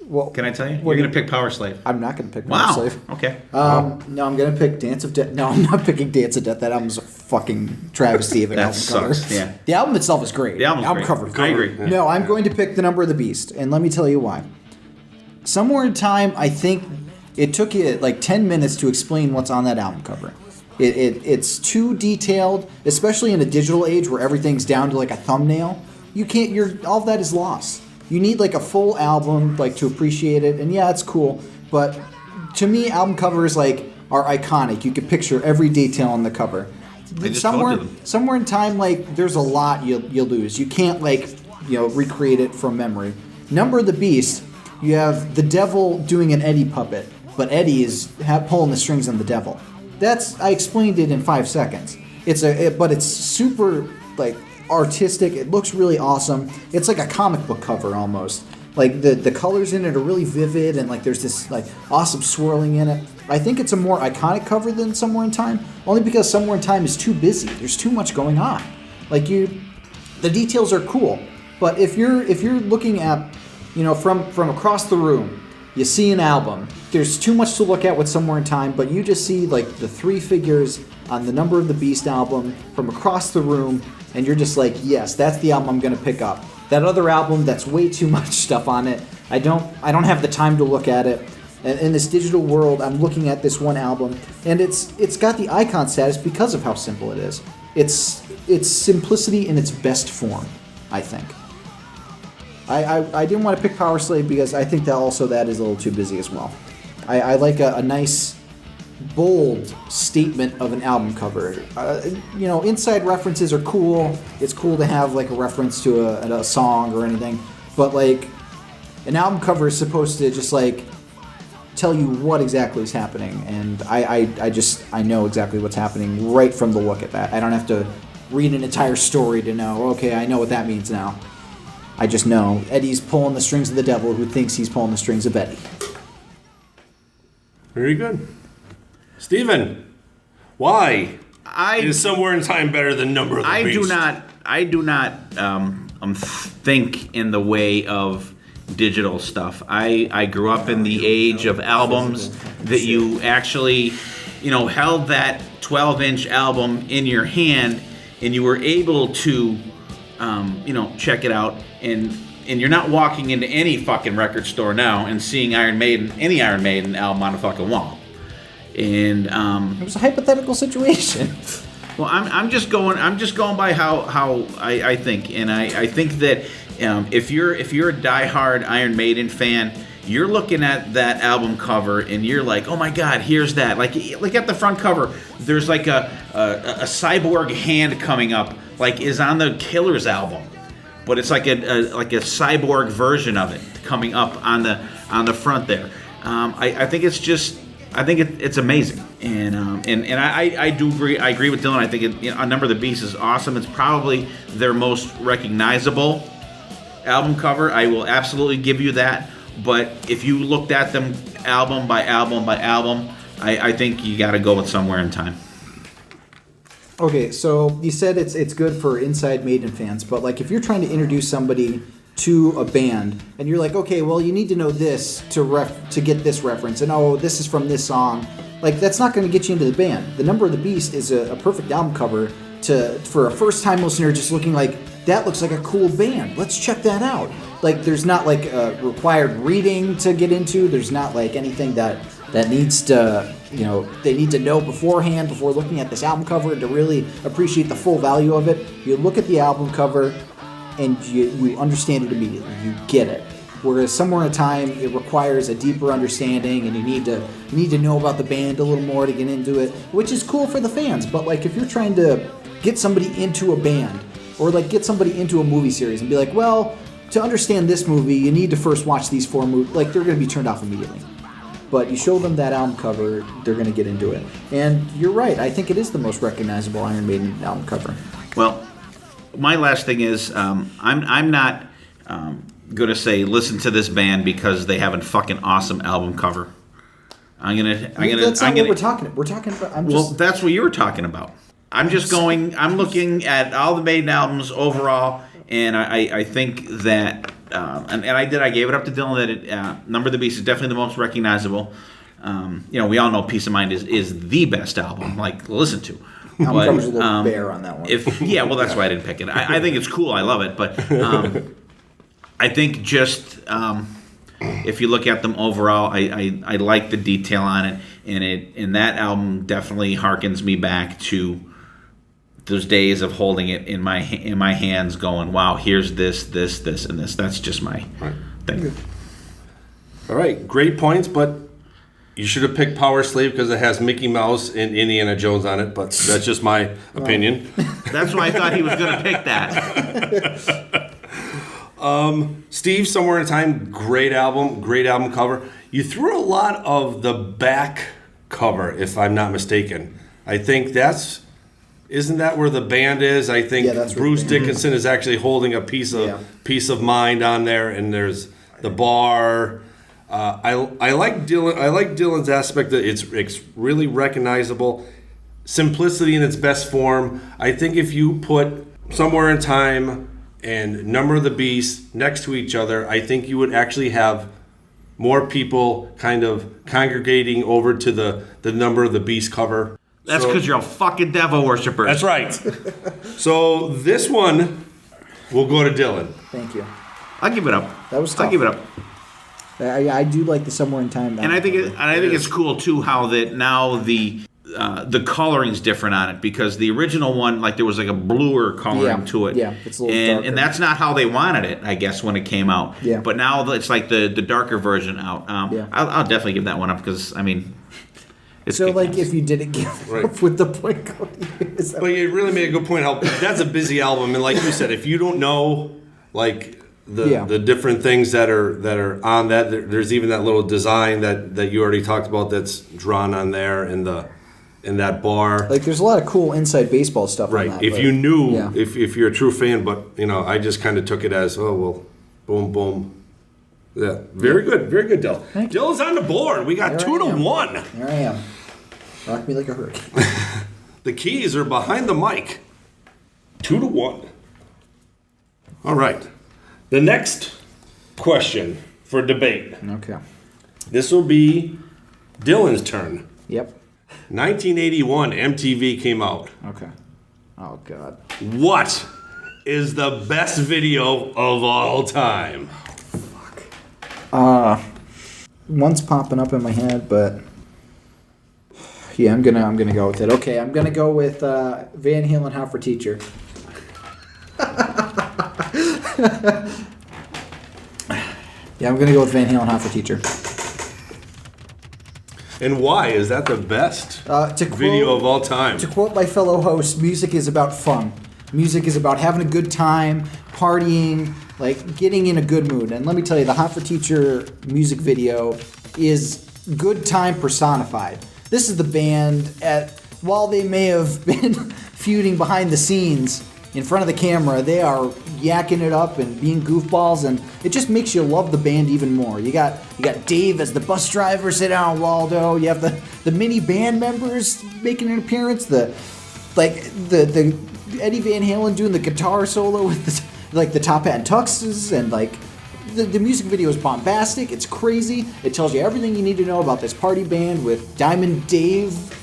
Well, Can I tell you? what You're do going to pick Power Slave. I'm not going to pick Wow. Power Slave. Okay. No, I'm going to pick Dance of Death. No, I'm not picking Dance of Death. That album's a fucking travesty of an That album sucks, cover. yeah. The album itself is great. The album's great. cover. I agree. Yeah. No, I'm going to pick The Number of the Beast, and let me tell you why. Somewhere in time, I think it took you like 10 minutes to explain what's on that album cover. It's too detailed, especially in a digital age where everything's down to like a thumbnail. You can't. All of that is lost. You need like a full album like to appreciate it, and yeah, it's cool. But to me, album covers like are iconic. You can picture every detail on the cover. I just told you them. Somewhere in time, like there's a lot you'll lose. You can't recreate it from memory. Number of the Beast, you have the devil doing an Eddie puppet, but Eddie is pulling the strings on the devil. I explained it in 5 seconds. But it's super like artistic. It looks really awesome. It's like a comic book cover almost. Like the colors in it are really vivid, and like there's this like awesome swirling in it. I think it's a more iconic cover than Somewhere in Time, only because Somewhere in Time is too busy. There's too much going on. Like the details are cool, but if you're looking at, from across the room, you see an album. There's too much to look at with Somewhere in Time, but you just see like the 3 figures on the Number of the Beast album from across the room, and you're just like, yes, that's the album I'm gonna pick up. That other album, that's way too much stuff on it. I don't have the time to look at it. And in this digital world, I'm looking at this one album, and it's got the icon status because of how simple it is. It's simplicity in its best form, I think. I didn't want to pick Power Slave because I think that is a little too busy as well. I like a nice, bold statement of an album cover. Inside references are cool. It's cool to have like a reference to a song or anything, but like an album cover is supposed to just like tell you what exactly is happening, and I know exactly what's happening right from the look at that. I don't have to read an entire story to know, okay, I know what that means now. I just know Eddie's pulling the strings of the devil who thinks he's pulling the strings of Eddie. Very good. Steven, why is Somewhere in Time better than Number of the Beast? I do not think in the way of digital stuff. I grew up in the age of albums that you actually, held that 12-inch album in your hand, and you were able to, check it out. And you're not walking into any fucking record store now and seeing any Iron Maiden album on a fucking wall. And It was a hypothetical situation. well, I'm just going by how I think, and I think that if you're a diehard Iron Maiden fan, you're looking at that album cover and you're like, oh my God, here's that. Like at the front cover, there's like a cyborg hand coming up, like is on the Killers album, but it's like a cyborg version of it coming up on the front there. I think it's just. I think it's amazing, and I do agree. I agree with Dylan. I think A Number of the Beast is awesome. It's probably their most recognizable album cover. I will absolutely give you that. But if you looked at them album by album by album, I think you got to go with Somewhere in Time. Okay, so you said it's good for inside Maiden fans, but like if you're trying to introduce somebody to a band and you're like, okay, well, you need to know this to get this reference, and this is from this song, like that's not going to get you into the band. The Number of the Beast is a perfect album cover for a first time listener just looking like, that looks like a cool band, let's check that out. Like there's not like a required reading to get into. There's not like anything that needs to, they need to know beforehand before looking at this album cover to really appreciate the full value of it. You look at the album cover and you understand it immediately. You get it. Whereas Somewhere in Time, it requires a deeper understanding, and you need to know about the band a little more to get into it, which is cool for the fans. But like if you're trying to get somebody into a band or like get somebody into a movie series and be like, well, to understand this movie, you need to first watch these 4 movies, like they're going to be turned off immediately. but you show them that album cover, they're going to get into it. And you're right. I think it is the most recognizable Iron Maiden album cover. Well, my last thing is I'm not going to say listen to this band because they have a fucking awesome album cover. That's not what we're talking about. We're talking about. Well, that's what you were talking about. I'm looking at all the Maiden albums overall, and I think that, I gave it up to Dylan that Number of the Beast is definitely the most recognizable. We all know Peace of Mind is the best album, listen to. Album cover's a little bare on that one. That's why I didn't pick it. I think it's cool. I love it, but I think just if you look at them overall, I like the detail on it, and that album definitely harkens me back to those days of holding it in my hands, going, "Wow, here's this, and this." That's just my thing. All right, great points, but you should have picked Power Slave because it has Mickey Mouse and Indiana Jones on it, but that's just my opinion. That's why I thought he was going to pick that. Steve, Somewhere in Time, great album cover. You threw a lot of the back cover, if I'm not mistaken. I think isn't that where the band is? I think that's Bruce Dickinson is actually holding a piece of mind on there, and there's the bar. I like Dylan. I like Dylan's aspect that it's really recognizable, simplicity in its best form. I think if you put Somewhere in Time and Number of the Beast next to each other, I think you would actually have more people kind of congregating over to the Number of the Beast cover. That's because you're a fucking devil worshiper. That's right. So this one will go to Dylan. Thank you. I'll give it up. That was tough. I'll give it up. I do like the Somewhere in Time. And I think it's cool too how that now the coloring's different on it, because the original one, there was a bluer coloring to it. Yeah, it's a little darker. And that's not how they wanted it, I guess, when it came out. Yeah. But now it's the darker version out. I'll definitely give that one up because it's so if you didn't give up with the point coding, but you really made a good point. How that's a busy album, and like you said, if you don't know the different things that are on that, there's even that little design that you already talked about that's drawn on there in that bar. There's a lot of cool inside baseball stuff on that. If you knew, if you're a true fan, but I just kind of took it as, oh well, boom, boom. Yeah, very good, Dill. Dill's on the board. We got 2-1. Here I am. Rock me like a hurricane. The keys are behind the mic. 2-1. All right. The next question for debate. Okay. This will be Dylan's turn. Yep. 1981, MTV came out. Okay. Oh, God. What is the best video of all time? One's popping up in my head, but yeah, I'm gonna go with it. Okay, I'm gonna go with Van Halen, Hot for Teacher. Yeah, I'm gonna go with Van Halen, Hot for Teacher. And why is that the best video of all time? To quote my fellow host, music is about fun. Music is about having a good time, partying, getting in a good mood. And let me tell you, the Hot for Teacher music video is good time personified. This is the band, while they may have been feuding behind the scenes, in front of the camera, they are yakking it up and being goofballs, and it just makes you love the band even more. You got Dave as the bus driver, sit down Waldo. You have the mini band members making an appearance. The Eddie Van Halen doing the guitar solo with the top hat and tuxes, and the music video is bombastic. It's crazy. It tells you everything you need to know about this party band with Diamond Dave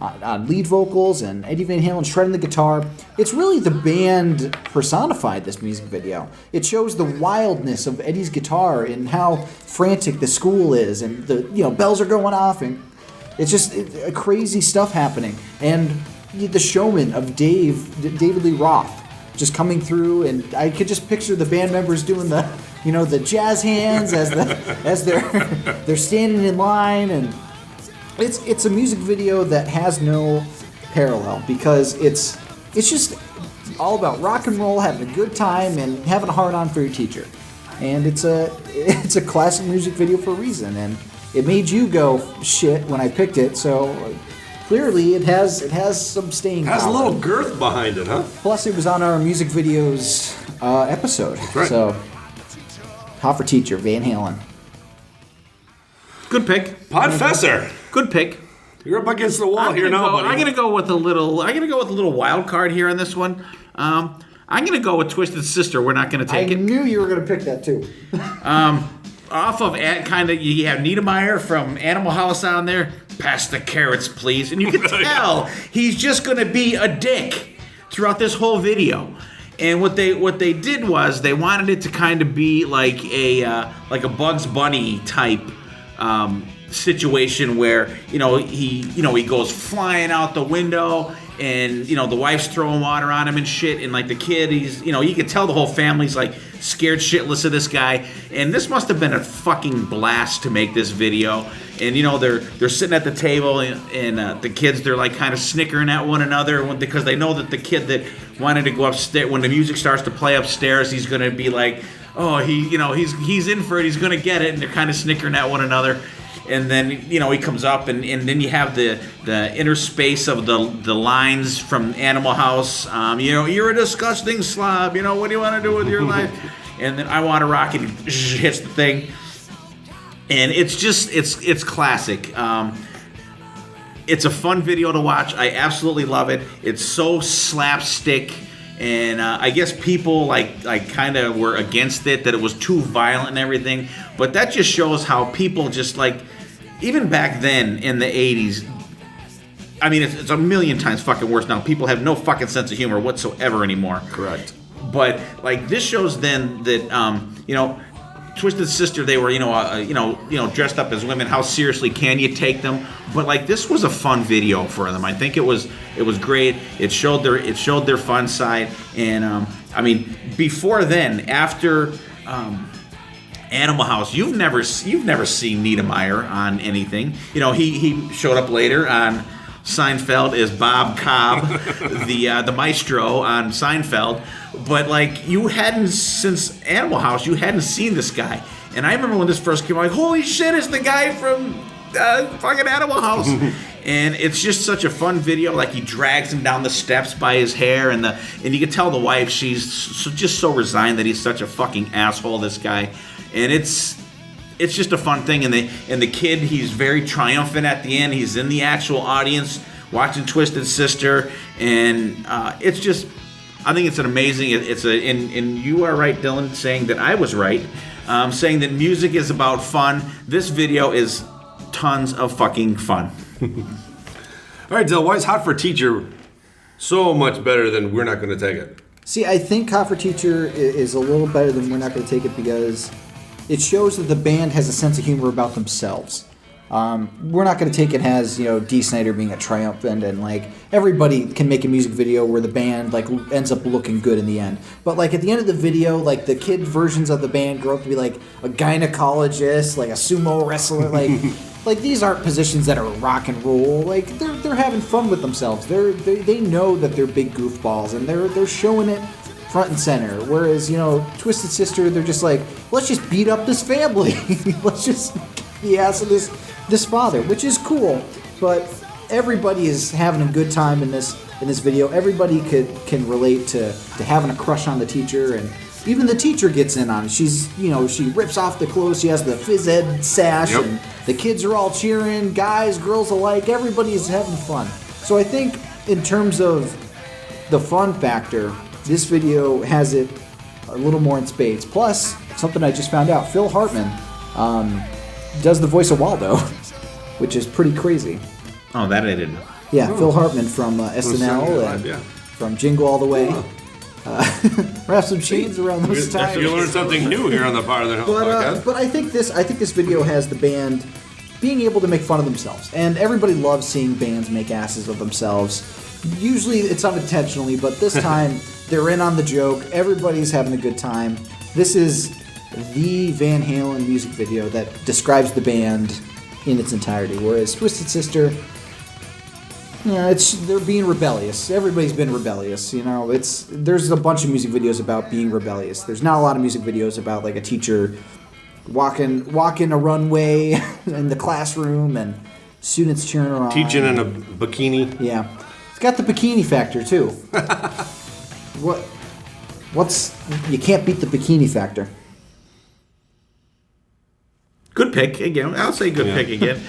on lead vocals and Eddie Van Halen shredding the guitar. It's really the band personified, this music video. It shows the wildness of Eddie's guitar and how frantic the school is, and the bells are going off, and it's just crazy stuff happening. And the showman of David Lee Roth, just coming through, and I could just picture the band members doing the jazz hands as they're standing in line, and it's a music video that has no parallel, because it's just all about rock and roll, having a good time, and having a hard on for your teacher. And it's a classic music video for a reason, and it made you go shit when I picked it. So clearly, it has some staying power. Has a little girth behind it, huh? Plus, it was on our music videos episode. Right. So, Hot for Teacher, Van Halen. Good pick. Podfessor. Good pick. You're up against the wall here now, buddy. I'm gonna go with a little wild card here on this one. I'm gonna go with Twisted Sister. We're not gonna take I it. knew you were going to pick that too. Off of you have Niedermeyer from Animal House on there. Pass the carrots, please. And you can tell he's just gonna be a dick throughout this whole video. And what they did was they wanted it to kind of be like a Bugs Bunny type situation where he goes flying out the window and the wife's throwing water on him and shit, and like the kid, he's you can tell the whole family's like scared shitless of this guy. And this must have been a fucking blast to make this video. And they're sitting at the table and the kids, they're like kind of snickering at one another because they know that the kid that wanted to go upstairs, when the music starts to play upstairs, he's gonna be like, oh, he's in for it, he's gonna get it, and they're kind of snickering at one another. And then he comes up, and then you have the inner space of the lines from Animal House. You're a disgusting slob. What do you want to do with your life? And then I Want to Rock It hits the thing, and it's classic. It's a fun video to watch. I absolutely love it. It's so slapstick. And I guess people like kind of were against it, that it was too violent and everything. But that just shows how people just even back then in the 80s, I mean, it's a million times fucking worse now. People have no fucking sense of humor whatsoever anymore. Correct. But this shows then that Twisted Sister, they were dressed up as women. How seriously can you take them? But this was a fun video for them. I think it was great. It showed their fun side. And I mean, before then, after Animal House, you've never seen Niedermeyer on anything. He showed up later on Seinfeld as Bob Cobb, the maestro on Seinfeld. But you hadn't, since Animal House, you hadn't seen this guy. And I remember when this first came out, holy shit, it's the guy from fucking Animal House. And it's just such a fun video. He drags him down the steps by his hair, and you can tell the wife, she's just so resigned that he's such a fucking asshole, this guy. And it's just a fun thing. And the kid, he's very triumphant at the end. He's in the actual audience watching Twisted Sister, and it's just, I think it's an amazing. And you are right, Dylan, saying that I was right, saying that music is about fun. This video is tons of fucking fun. All right, Dylan, why is Hot for Teacher so much better than We're Not Going to Take It? See, I think Hot for Teacher is a little better than We're Not Going to Take It because it shows that the band has a sense of humor about themselves. We're Not Going to Take It has, Dee Snider being a triumphant, and everybody can make a music video where the band ends up looking good in the end. But at the end of the video, the kid versions of the band grow up to be a gynecologist, a sumo wrestler, these aren't positions that are rock and roll. They're having fun with themselves. They know that they're big goofballs, and they're showing it front and center. Whereas Twisted Sister, they're just let's just beat up this family. Let's just kick the ass of this father, which is cool. But everybody is having a good time in this video. Everybody can relate to having a crush on the teacher, and even the teacher gets in on it. She's she rips off the clothes. She has the phys ed sash, Yep. and the kids are all cheering, guys, girls alike. Everybody is having fun. So I think in terms of the fun factor, this video has it a little more in spades. Plus, something I just found out, Phil Hartman does the voice of Waldo, which is pretty crazy. Oh, that I didn't know. Yeah, Phil Hartman from SNL and yeah. from Jingle All the Way. Wrap some chains around those times. You learned something new here on the Part of the Hill podcast. But I think this video has the band being able to make fun of themselves, and everybody loves seeing bands make asses of themselves. Usually it's unintentionally, but this time they're in on the joke. Everybody's having a good time. This is the Van Halen music video that describes the band in its entirety, whereas Twisted Sister, they're being rebellious. Everybody's been rebellious, there's a bunch of music videos about being rebellious. There's not a lot of music videos about a teacher walking a runway in the classroom and students cheering her on. Teaching in a bikini. Yeah. It's got the bikini factor, too. You can't beat the bikini factor. Good pick again. I'll say good pick again.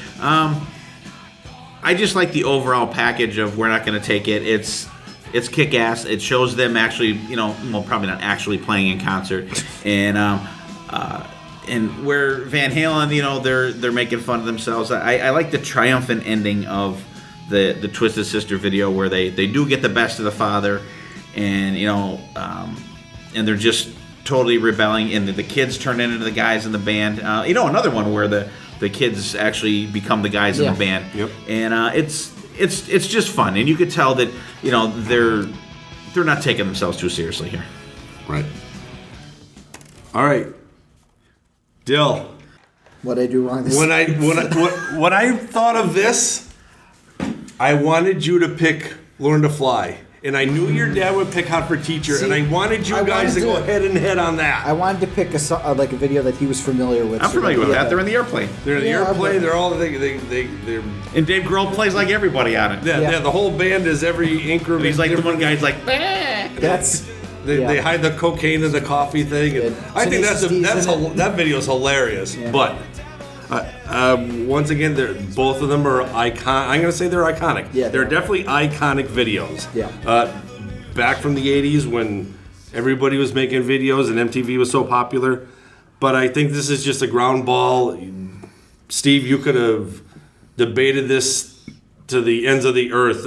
I just like the overall package of we're not going to take it. It's kick-ass. It shows them actually, probably not actually playing in concert, and where Van Halen, they're making fun of themselves. I like the triumphant ending of the Twisted Sister video where they do get the best of the father, and and they're just totally rebelling, and the kids turn into the guys in the band. Another one where the kids actually become the guys in the band. Yep. And it's just fun, and you could tell that they're not taking themselves too seriously here. Right. All right. Dill. What'd I do wrong this When I thought of this, I wanted you to pick Learn to Fly. And I knew your dad would pick Hot for Teacher, and I wanted you guys to go head and head on that. I wanted to pick a video that he was familiar with. I'm familiar with that. They're in the airplane. They're in the airplane. They're all they're. And Dave Grohl plays like everybody on it. Yeah, the whole band is every increment. And he's like the one guy's like, That's. They hide the cocaine in the coffee thing. And I think that video is hilarious. Yeah. But once again, both of them are iconic. I'm going to say they're iconic. Yeah, they're definitely iconic videos. Yeah. Back from the 80s when everybody was making videos and MTV was so popular. But I think this is just a ground ball. Steve, you could have debated this to the ends of the earth.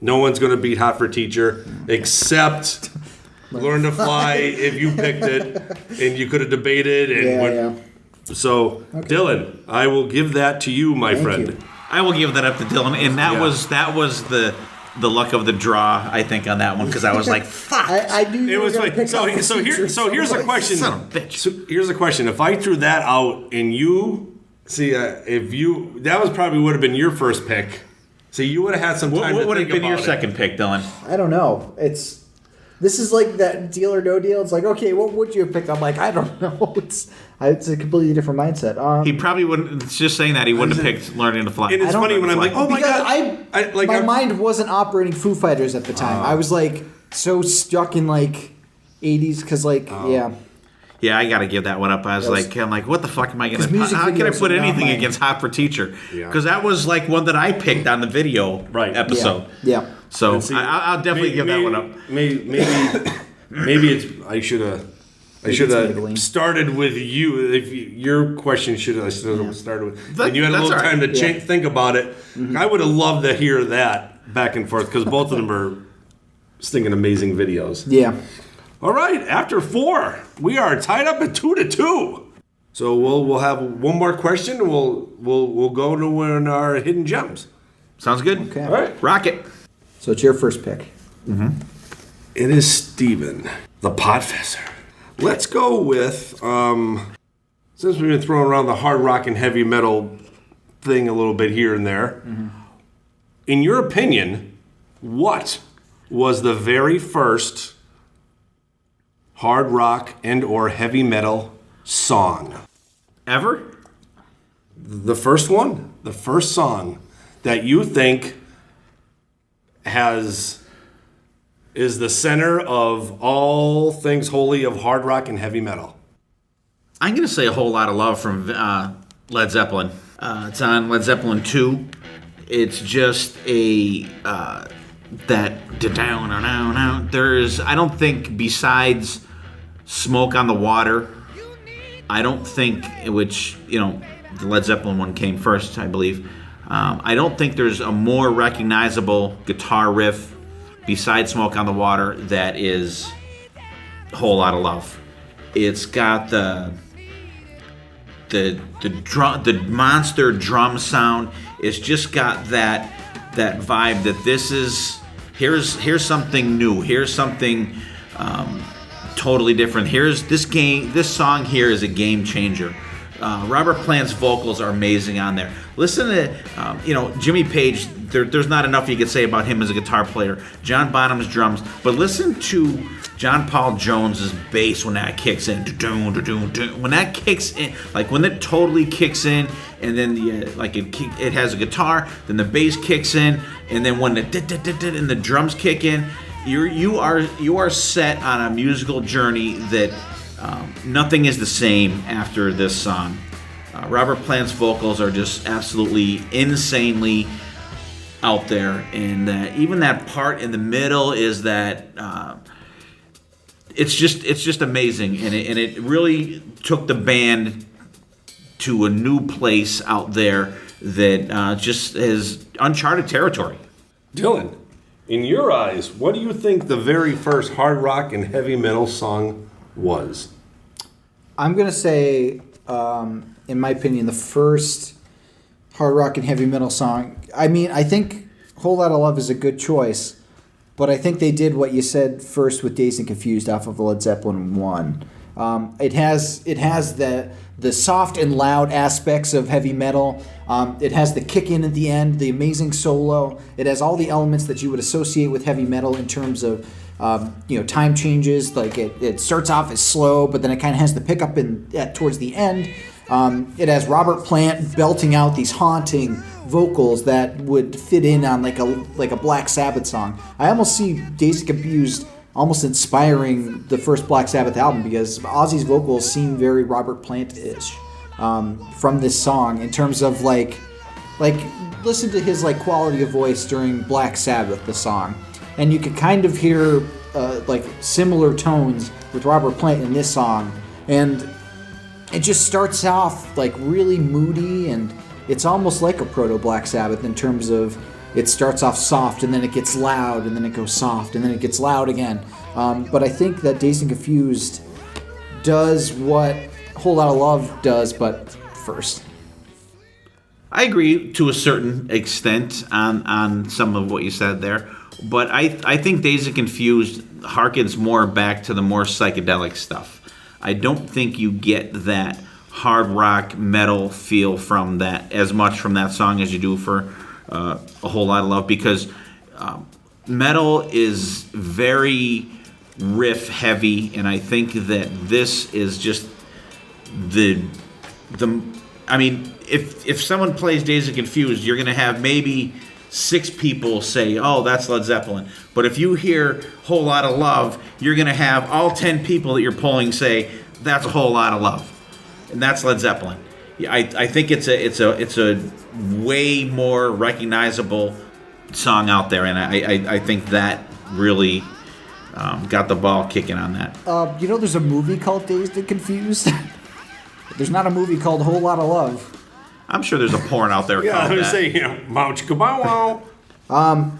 No one's going to beat Hot for Teacher except Learn to Fly if you picked it, and you could have debated. And So, okay. Dylan, I will give that to you, my friend. You. I will give that up to Dylan, and that was the luck of the draw, I think, on that one, because I was like, "Fuck!" I knew you were going to pick so here's a question. Son of a bitch. So here's a question. If I threw that out and you see, that was probably would have been your first pick. So you would have had some time. What would have been your it. second pick, Dylan? I don't know. This is like that Deal or No Deal. It's like, okay, what would you have picked? I'm like, I don't know. It's a completely different mindset. He probably wouldn't. It's just saying that he wouldn't have picked Learning to Fly. And it's funny when I'm like, oh my god, my mind wasn't operating Foo Fighters at the time. I was like so stuck in like 80s because Yeah, I got to give that one up. I'm like, what the fuck am I going to? How can I put anything against Hot for Teacher? Because that was like one that I picked on the video episode. Yeah. So I'll definitely give that one up. Maybe I should have started with you. Your question should have started with. And you had a little time to think about it. Mm-hmm. I would have loved to hear that back and forth because both of them are stinging amazing videos. Yeah. All right, after 4, we are tied up at 2-2. So we'll have one more question. And we'll go to our hidden gems. Sounds good. Okay. All right, rock it. So it's your first pick. Mm-hmm. It is Steven, the Podfessor. Let's go with since we've been throwing around the hard rock and heavy metal thing a little bit here and there. Mm-hmm. In your opinion, what was the very first hard rock and or heavy metal song ever? The first one, the first song that you think is the center of all things holy of hard rock and heavy metal. I'm going to say A Whole Lot of Love from Led Zeppelin. It's on Led Zeppelin 2. It's just I don't think besides Smoke on the Water, I don't think, which, the Led Zeppelin one came first, I believe. I don't think there's a more recognizable guitar riff besides Smoke on the Water that is A Whole Lot of Love. It's got the monster drum sound. It's just got that vibe that this is here's something new. Here's something totally different. This song here is a game changer. Robert Plant's vocals are amazing on there. Listen to, Jimmy Page. There's not enough you could say about him as a guitar player. John Bonham's drums, but listen to John Paul Jones's bass when that kicks in. When that kicks in, like when it totally kicks in, and then it has a guitar, then the bass kicks in, and then when and the drums kick in, you are set on a musical journey that nothing is the same after this song. Robert Plant's vocals are just absolutely insanely out there, and even that part in the middle is that it's just amazing, and it really took the band to a new place out there that just is uncharted territory. Dylan, in your eyes, what do you think the very first hard rock and heavy metal song was? I'm going to say, in my opinion, the first hard rock and heavy metal song. I mean, I think Whole Lotta Love is a good choice, but I think they did what you said first with Dazed and Confused off of Led Zeppelin 1. It has the soft and loud aspects of heavy metal. It has the kick in at the end, the amazing solo. It has all the elements that you would associate with heavy metal in terms of time changes. Like it starts off as slow, but then it kind of has the pickup towards the end. It has Robert Plant belting out these haunting vocals that would fit in on like a Black Sabbath song. I almost see Dazed and Confused almost inspiring the first Black Sabbath album, because Ozzy's vocals seem very Robert Plant-ish from this song in terms of like listen to his like quality of voice during Black Sabbath, the song, and you could kind of hear like similar tones with Robert Plant in this song, and it just starts off like really moody, and it's almost like a proto Black Sabbath in terms of it starts off soft and then it gets loud and then it goes soft and then it gets loud again. But I think that Dazed and Confused does what Whole Lotta Love does, but first. I agree to a certain extent on some of what you said there, but I think Dazed and Confused harkens more back to the more psychedelic stuff. I don't think you get that hard rock metal feel from that as much from that song as you do for A Whole Lotta Love, because metal is very riff heavy, and I think that this is just the I mean, if someone plays Dazed and Confused, you're gonna have maybe 6 people say, "Oh, that's Led Zeppelin." But if you hear Whole Lotta Love, you're gonna have all 10 people that you're polling say, "That's A Whole Lotta Love," and that's Led Zeppelin. I think it's a way more recognizable song out there, and I think that really got the ball kicking on that. There's a movie called Dazed and Confused. There's not a movie called Whole Lotta Love. I'm sure there's a porn out there. Yeah, I called was that. saying, Mouch Kabow Wow.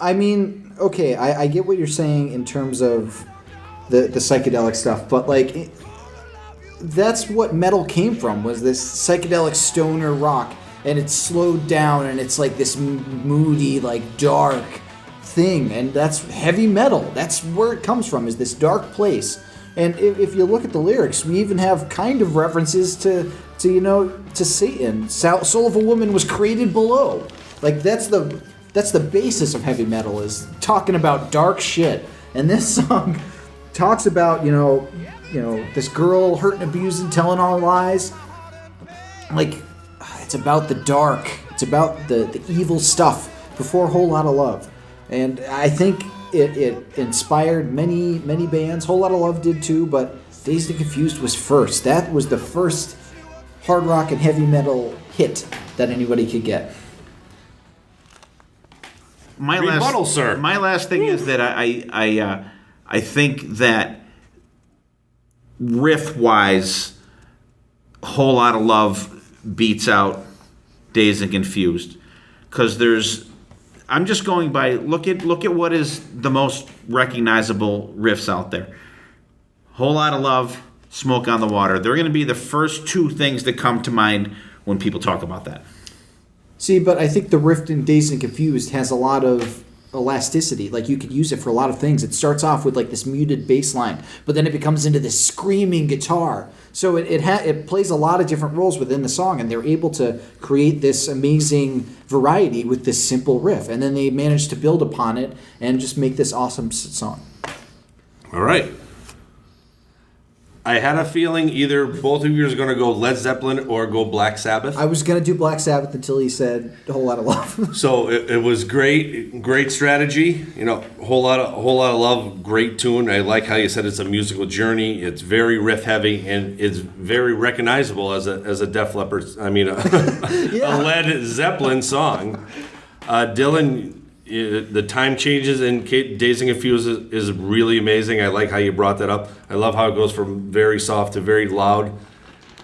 I mean, okay, I get what you're saying in terms of the psychedelic stuff, but like that's what metal came from, was this psychedelic stoner rock, and it's slowed down and it's like this moody, like dark thing, and that's heavy metal. That's where it comes from, is this dark place. And if you look at the lyrics, we even have kind of references to Satan. Soul of a Woman was created below. Like that's the basis of heavy metal, is talking about dark shit. And this song talks about this girl hurt and abused and telling all lies. Like it's about the dark. It's about the evil stuff before Whole Lotta Love. And I think it inspired many bands. Whole Lotta Love did too, but Dazed and Confused was first. That was the first hard rock and heavy metal hit that anybody could get. My Rebuttal, sir. My last thing is that I think that riff-wise, Whole Lotta Love beats out Dazed and Confused, because I'm just going by look at what is the most recognizable riffs out there. Whole Lotta Love, Smoke on the Water. They're going to be the first 2 things that come to mind when people talk about that. See, but I think the riff in Dazed and Confused has a lot of elasticity. Like you could use it for a lot of things. It starts off with like this muted bass line, but then it becomes into this screaming guitar. So it plays a lot of different roles within the song, and they're able to create this amazing variety with this simple riff. And then they manage to build upon it and just make this awesome song. All right. I had a feeling either both of you are going to go Led Zeppelin or go Black Sabbath. I was going to do Black Sabbath until he said a whole lot of love. So it was great strategy. You know, whole lot of love, great tune. I like how you said it's a musical journey. It's very riff heavy and it's very recognizable as a Def Leppard. I mean, a Led Zeppelin song. Dylan, the time changes in Dazed and Confused is really amazing. I like how you brought that up. I love how it goes from very soft to very loud,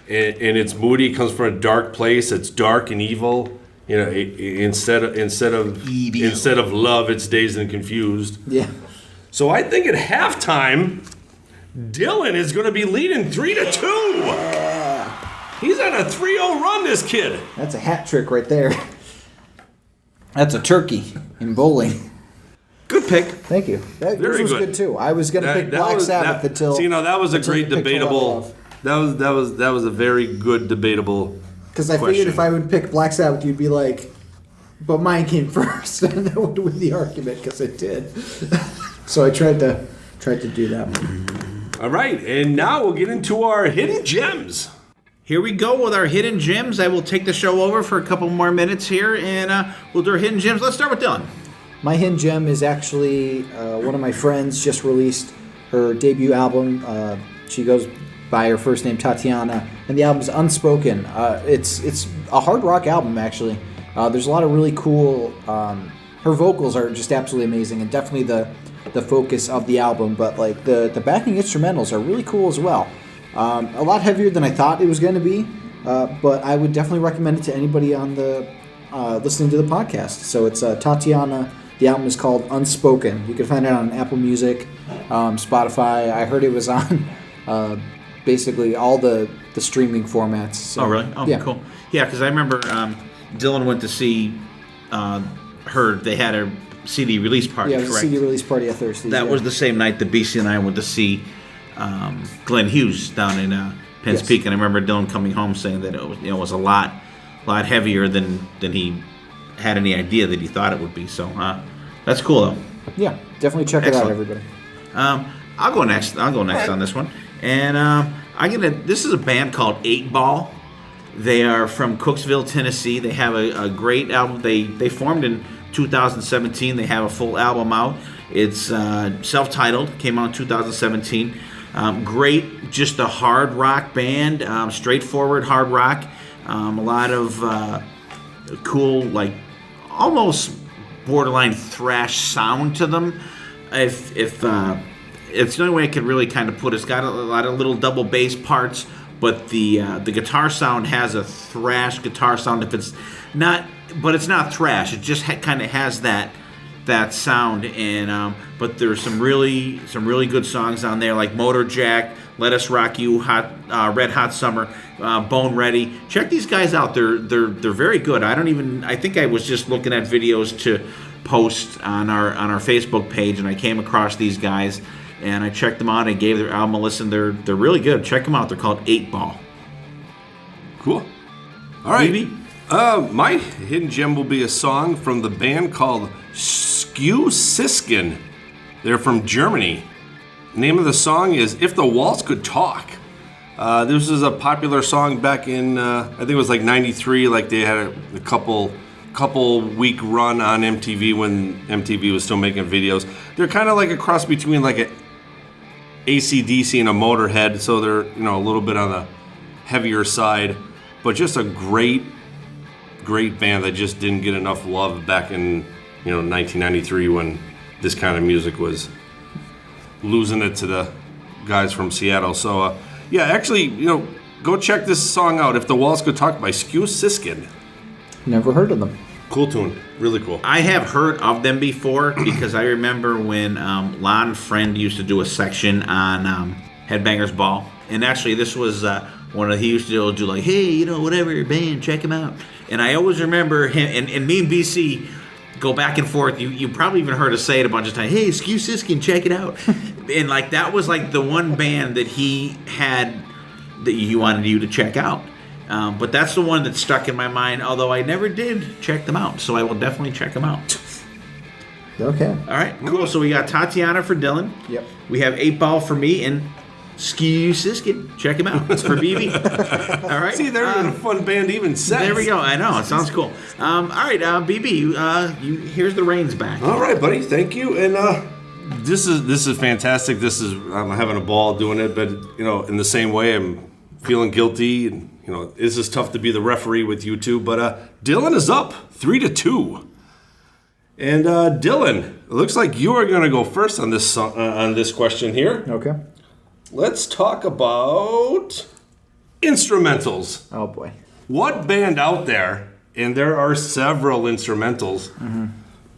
and it's moody. It comes from a dark place. It's dark and evil. You know, instead of love, it's Dazed and Confused. Yeah. So I think at halftime, Dylan is going to be leading 3-2. Yeah. He's on a 3-0 run. This kid. That's a hat trick right there. That's a turkey in bowling. Good pick. Thank you. That was good too. I was going to pick Black Sabbath until. See, that was a great debatable. That was a very good debatable. Because I figured if I would pick Black Sabbath, you'd be like, "But mine came first," and that would win the argument because it did. So I tried to do that. All right, and now we'll get into our hidden gems. Here we go with our hidden gems. I will take the show over for a couple more minutes here, and we'll do our hidden gems. Let's start with Dylan. My hidden gem is actually one of my friends just released her debut album. She goes by her first name Tatiana, and the album's Unspoken. It's a hard rock album, actually. There's a lot of really cool. Her vocals are just absolutely amazing, and definitely the focus of the album. But like the backing instrumentals are really cool as well. A lot heavier than I thought it was going to be, but I would definitely recommend it to anybody on the listening to the podcast. So it's Tatiana. The album is called Unspoken. You can find it on Apple Music, Spotify. I heard it was on basically all the streaming formats. So, oh, really? Oh, yeah. Cool. Yeah, because I remember Dylan went to see her. They had a CD release party, yeah, it was correct? a CD release party at Thursday. That was the same night that BC and I went to see Glenn Hughes down in Penns Peak, and I remember Dylan coming home saying that it was a lot heavier than he had any idea that he thought it would be. So that's cool though. Yeah, definitely check it out, everybody. I'll go next on this one, and this is a band called 8 Ball. They are from Cooksville, Tennessee. They have a great album. They formed in 2017. They have a full album out. It's self-titled. Came out in 2017. Great, just a hard rock band. Straightforward hard rock. A lot of cool, like almost borderline thrash sound to them. If it's the only way I could really kind of put it. It's got a lot of little double bass parts, but the guitar sound has a thrash guitar sound. If it's not, but it's not thrash. It just kind of has that sound. And but there's some really good songs on there, like Motor Jack, Let Us Rock You, Red Hot Summer, Bone Ready. Check these guys out. They're very good. I think I was just looking at videos to post on our Facebook page, and I came across these guys, and I checked them out. I gave their album a listen. They're really good. Check them out. They're called 8 Ball. Cool. All right. Maybe. My hidden gem will be a song from the band called Skew Siskin. They're from Germany. The name of the song is If the Waltz Could Talk. This was a popular song back in, I think it was like 93. Like they had a couple week run on MTV when MTV was still making videos. They're kind of like a cross between like a AC/DC and a Motorhead. So they're, a little bit on the heavier side, but just a great band that just didn't get enough love back in 1993 when this kind of music was losing it to the guys from Seattle. So actually, go check this song out, If the Waltz Could Talk by Skew Siskin. Never heard of them. Cool tune, really cool. I have heard of them before because I remember when Lon Friend used to do a section on Headbangers Ball, and actually this was he used to do like, hey, whatever band, check him out. And I always remember him and me and BC go back and forth. You probably even heard us say it a bunch of times. Hey, Skew Siskin, check it out. And like that was like the one band that he had that he wanted you to check out. But that's the one that stuck in my mind. Although I never did check them out, so I will definitely check them out. Okay. All right, cool. So we got Tatiana for Dylan. Yep. We have 8 Ball for me and Skew Siskin. Check him out. It's for BB. All right. See, they're in a fun band even says. There we go. I know. It sounds cool. All right, BB, here's the reins back. All right, buddy. Thank you. And this is fantastic. I'm having a ball doing it, but in the same way, I'm feeling guilty. And this is tough to be the referee with you two. But Dylan is up 3-2. And Dylan, it looks like you are going to go first on this question here. Okay. Let's talk about instrumentals. Oh boy. What band out there, and there are several instrumentals,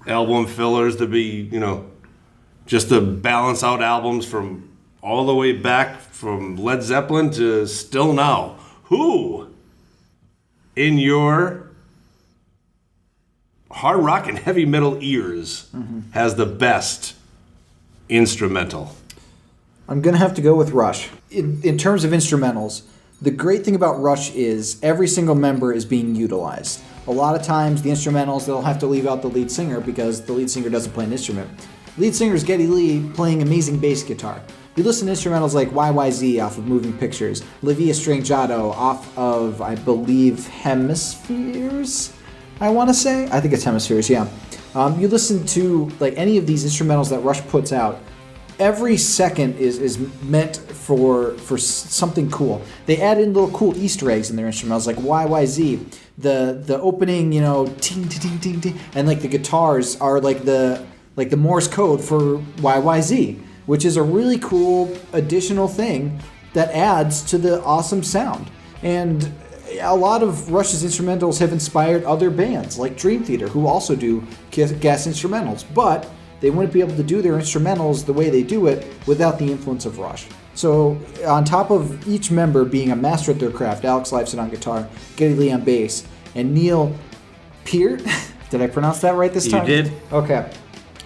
album fillers to be, just to balance out albums from all the way back from Led Zeppelin to still now. Who in your hard rock and heavy metal ears has the best instrumental? I'm going to have to go with Rush. In terms of instrumentals, the great thing about Rush is every single member is being utilized. A lot of times the instrumentals, they'll have to leave out the lead singer because the lead singer doesn't play an instrument. Lead singer is Geddy Lee playing amazing bass guitar. You listen to instrumentals like YYZ off of Moving Pictures, Livia Strangiato off of, I believe, Hemispheres, I want to say. I think it's Hemispheres, yeah. You listen to like any of these instrumentals that Rush puts out, every second is meant for something cool. They add in little cool Easter eggs in their instrumentals, like YYZ. The opening, ting ting ting ting, and like the guitars are like the Morse code for YYZ, which is a really cool additional thing that adds to the awesome sound. And a lot of Rush's instrumentals have inspired other bands like Dream Theater, who also do gas instrumentals, but they wouldn't be able to do their instrumentals the way they do it without the influence of Rush. So on top of each member being a master at their craft, Alex Lifeson on guitar, Geddy Lee on bass, and Neil Peart, did I pronounce that right this time? You did. Okay.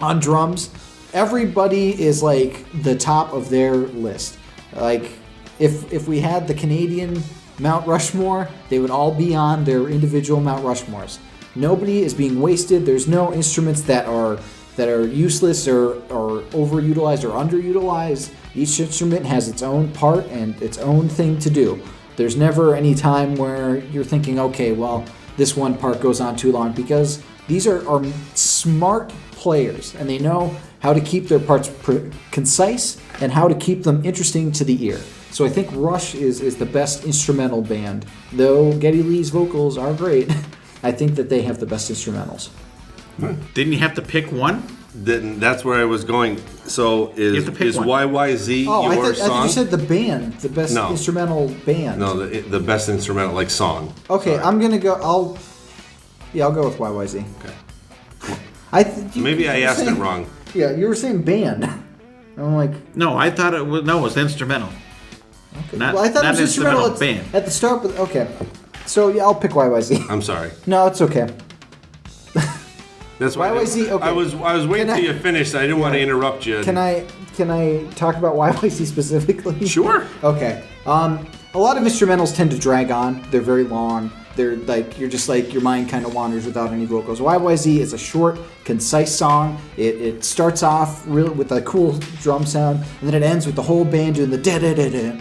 On drums, everybody is like the top of their list. Like if we had the Canadian Mount Rushmore, they would all be on their individual Mount Rushmores. Nobody is being wasted. There's no instruments that are useless or overutilized or underutilized. Each instrument has its own part and its own thing to do. There's never any time where you're thinking, okay, well, this one part goes on too long, because these are smart players and they know how to keep their parts concise and how to keep them interesting to the ear. So I think Rush is the best instrumental band. Though Geddy Lee's vocals are great, I think that they have the best instrumentals. Didn't you have to pick one? That's where I was going. So is one. YYZ Oh, your I song? thought you said the band, the best No. instrumental band. No, the best instrumental, like song. Okay, Sorry. I'm gonna go. I'll go with YYZ. Okay. Maybe I asked it wrong. Yeah, you were saying band. I'm like, No, I thought it was instrumental. okay. Not- well, I thought not it was instrumental instrumental band. at the start, but okay. So yeah, I'll pick YYZ. I'm sorry. No, it's okay. That's why YYZ, okay. I was waiting Can I- till you finished. I didn't want to interrupt you. Can I talk about YYZ specifically? Sure. Okay. A lot of instrumentals tend to drag on. They're very long. They're like, you're just like, your mind kind of wanders without any vocals. YYZ is a short, concise song. It starts off really with a cool drum sound, and then it ends with the whole band doing the da-da-da-da.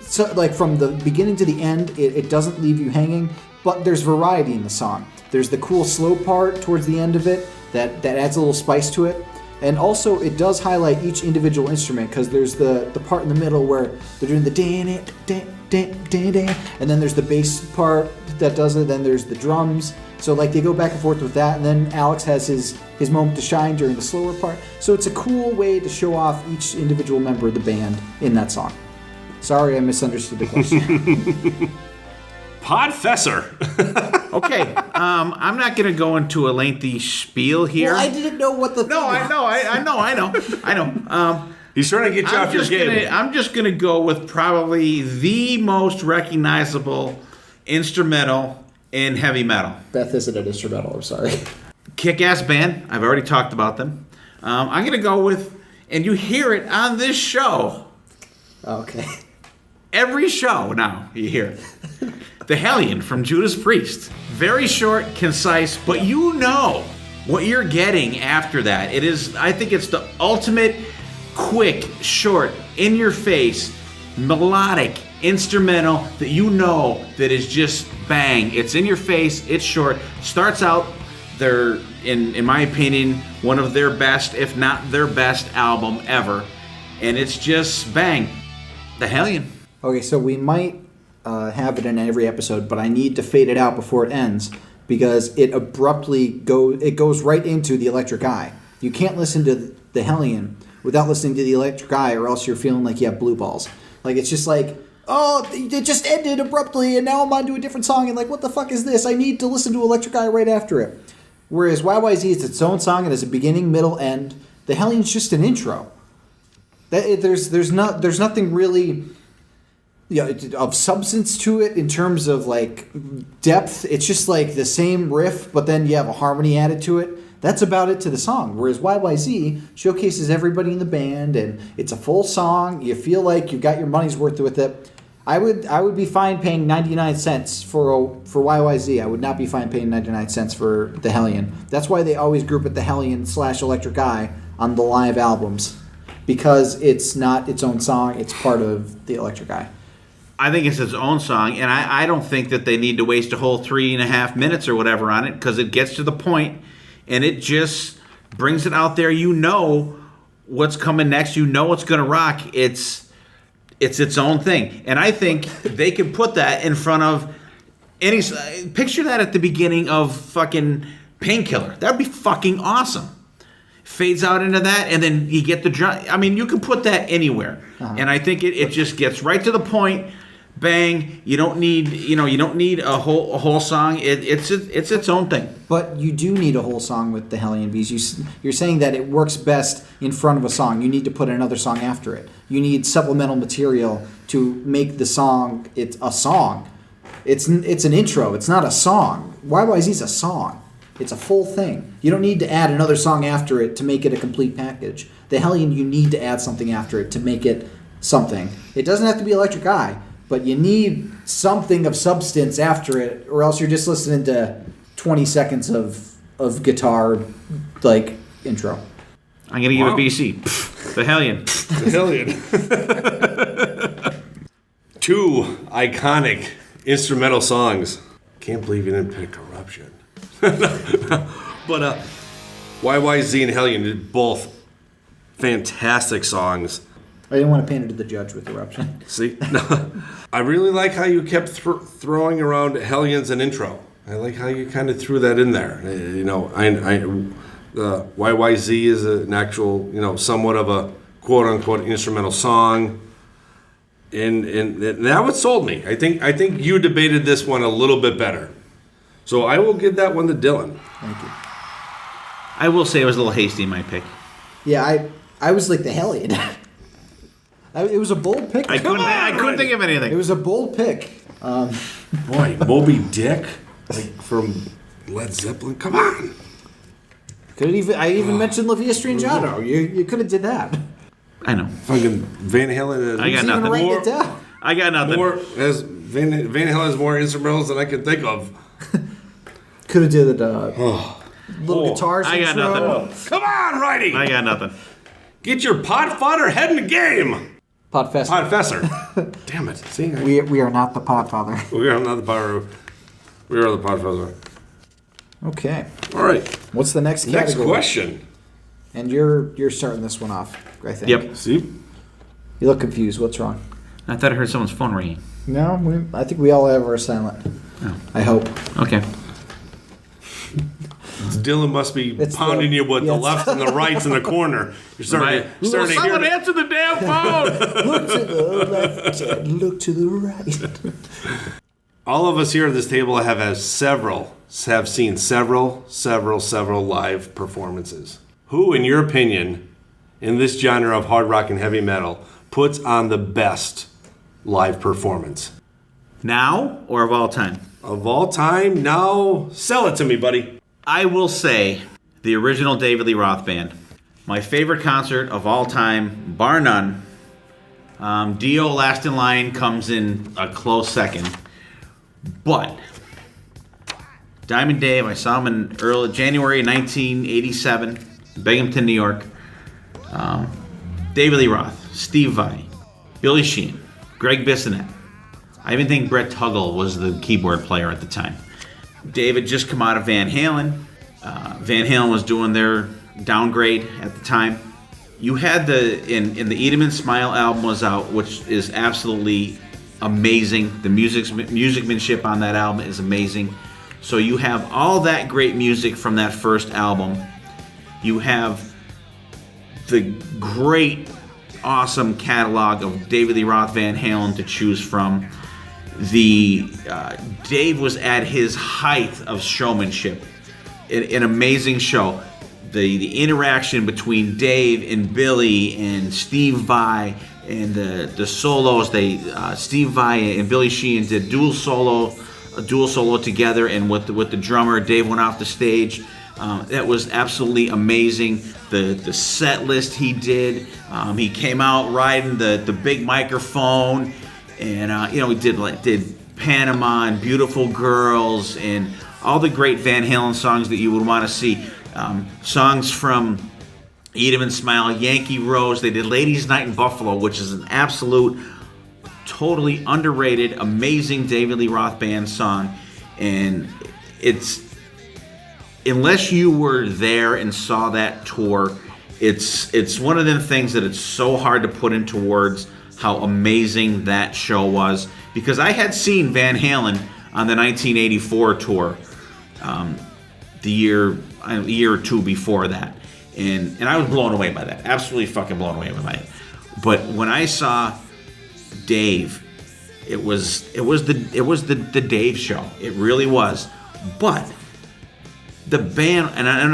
So like from the beginning to the end, it doesn't leave you hanging, but there's variety in the song. There's the cool slow part towards the end of it that adds a little spice to it. And also, it does highlight each individual instrument, because there's the part in the middle where they're doing the dan, and then there's the bass part that does it, then there's the drums. So like they go back and forth with that, and then Alex has his moment to shine during the slower part. So it's a cool way to show off each individual member of the band in that song. Sorry, I misunderstood the question. Podfessor. Okay, I'm not going to go into a lengthy spiel here. Well, I didn't know what the No, I know. He's trying to get you off your game. I'm just going to go with probably the most recognizable instrumental in heavy metal. Beth isn't an instrumental, I'm sorry. kick-ass band. I've already talked about them. I'm going to go with, and you hear it on this show. Okay. Every show now you hear it. The Hellion from Judas Priest. Very short, concise, but you know what you're getting after that. It is, I think it's the ultimate quick, short, in your face, melodic, instrumental that you know that is just bang. It's in your face, it's short. Starts out, they're, in my opinion, one of their best, if not their best album ever. And it's just bang. The Hellion. Okay, so we might have it in every episode, but I need to fade it out before it ends because it abruptly goes right into the Electric Eye. You can't listen to the Hellion without listening to the Electric Eye, or else you're feeling like you have blue balls. Like, it's just like, oh, it just ended abruptly, and now I'm on to a different song, and like, what the fuck is this? I need to listen to Electric Eye right after it. Whereas YYZ is its own song, it has a beginning, middle, end. The Hellion's just an intro. There's nothing really of substance to it in terms of like depth. It's just like the same riff, but then you have a harmony added to it. That's about it to the song. Whereas YYZ showcases everybody in the band, and it's a full song. You feel like you've got your money's worth with it. I would be fine paying 99 cents for YYZ. I would not be fine paying 99 cents for the Hellion. That's why they always group it the Hellion / Electric Eye on the live albums, because it's not its own song. It's part of the Electric Eye. I think it's its own song, and I don't think that they need to waste a whole 3.5 minutes or whatever on it, because it gets to the point, and it just brings it out there. You know what's coming next. You know what's going to rock. It's its own thing. And I think they could put that in front of any... Picture that at the beginning of fucking Painkiller. That would be fucking awesome. Fades out into that, and then you get the drum. I mean, you can put that anywhere. Uh-huh. And I think it just gets right to the point. Bang! You don't need a whole song. It's its own thing. But you do need a whole song with the Hellion Bees. You're saying that it works best in front of a song. You need to put another song after it. You need supplemental material to make the song. It's a song. It's an intro. It's not a song. YYZ's a song. It's a full thing. You don't need to add another song after it to make it a complete package. The Hellion, you need to add something after it to make it something. It doesn't have to be Electric Eye, but you need something of substance after it, or else you're just listening to 20 seconds of guitar, like, intro. I'm going to give it BC. The Hellion. The Hellion. 2 iconic instrumental songs. Can't believe you didn't pick Corruption. But YYZ and Hellion did both fantastic songs. I didn't want to paint it to the judge with Eruption. See? No. I really like how you kept throwing around Hellions and intro. I like how you kind of threw that in there. YYZ is an actual, somewhat of a quote-unquote instrumental song. And that what sold me. I think you debated this one a little bit better. So I will give that one to Dylan. Thank you. I will say I was a little hasty in my pick. Yeah, I was like the Hellion. It was a bold pick. I couldn't think of anything. It was a bold pick. Boy, Moby Dick, like from Led Zeppelin. Come on. I even mentioned La Via Strangiato. You could have did that. I know. Fucking Van Halen. I got nothing. Writing it down. I got nothing. Van Halen has more instrumentals than I can think of. Could have did little guitars. I got nothing. Come on, Righty. I got nothing. Get your pot fodder head in the game. Podfessor. Damn it. See, We are not the Podfather. we are not the power. We are the Podfessor. Okay. All right. What's the next category? Next question. And you're starting this one off, I think. Yep. See? You look confused. What's wrong? I thought I heard someone's phone ringing. No, I think we all have our silent. Oh. I hope. Okay. Dylan must be pounding you with the lefts and the rights in the corner. You're starting to hear Someone answer the damn phone! Look to the left and look to the right. All of us here at this table have seen several live performances. Who, in your opinion, in this genre of hard rock and heavy metal, puts on the best live performance? Now or of all time? Of all time? Now, sell it to me, buddy. I will say the original David Lee Roth Band. My favorite concert of all time, bar none. Dio Last in Line comes in a close second. But Diamond Dave, I saw him in early January 1987, Binghamton, New York. David Lee Roth, Steve Vai, Billy Sheehan, Greg Bissonette. I even think Brett Tuggle was the keyboard player at the time. David just come out of Van Halen. Van Halen was doing their downgrade at the time. You had in the Eat 'Em and Smile album was out, which is absolutely amazing. The musicmanship on that album is amazing. So you have all that great music from that first album. You have the great, awesome catalog of David Lee Roth Van Halen to choose from. Dave was at his height of showmanship. An amazing show. The interaction between Dave and Billy and Steve Vai and the solos. Steve Vai and Billy Sheehan did a dual solo together, and with the drummer, Dave went off the stage. That was absolutely amazing. The set list he did. He came out riding the big microphone, and he did Panama and Beautiful Girls and all the great Van Halen songs that you would want to see. Songs from Eat 'Em and Smile, Yankee Rose. They did Ladies Night in Buffalo, which is an absolute, totally underrated, amazing David Lee Roth Band song. And it's, unless you were there and saw that tour, it's one of them things that it's so hard to put into words how amazing that show was. Because I had seen Van Halen on the 1984 tour, a year or two before that, and I was blown away by that. Absolutely fucking blown away by it. But when I saw Dave, it was the Dave show. It really was. But the band, and I'm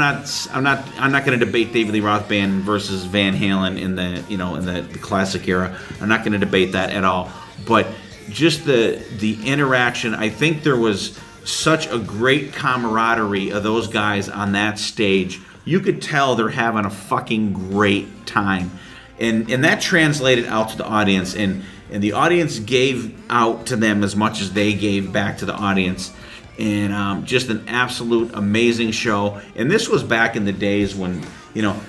not going to debate David Lee Roth Band versus Van Halen in the classic era. I'm not going to debate that at all. But just the interaction, I think there was such a great camaraderie of those guys on that stage. You could tell they're having a fucking great time. And that translated out to the audience, and the audience gave out to them as much as they gave back to the audience. And just an absolute amazing show. And this was back in the days when,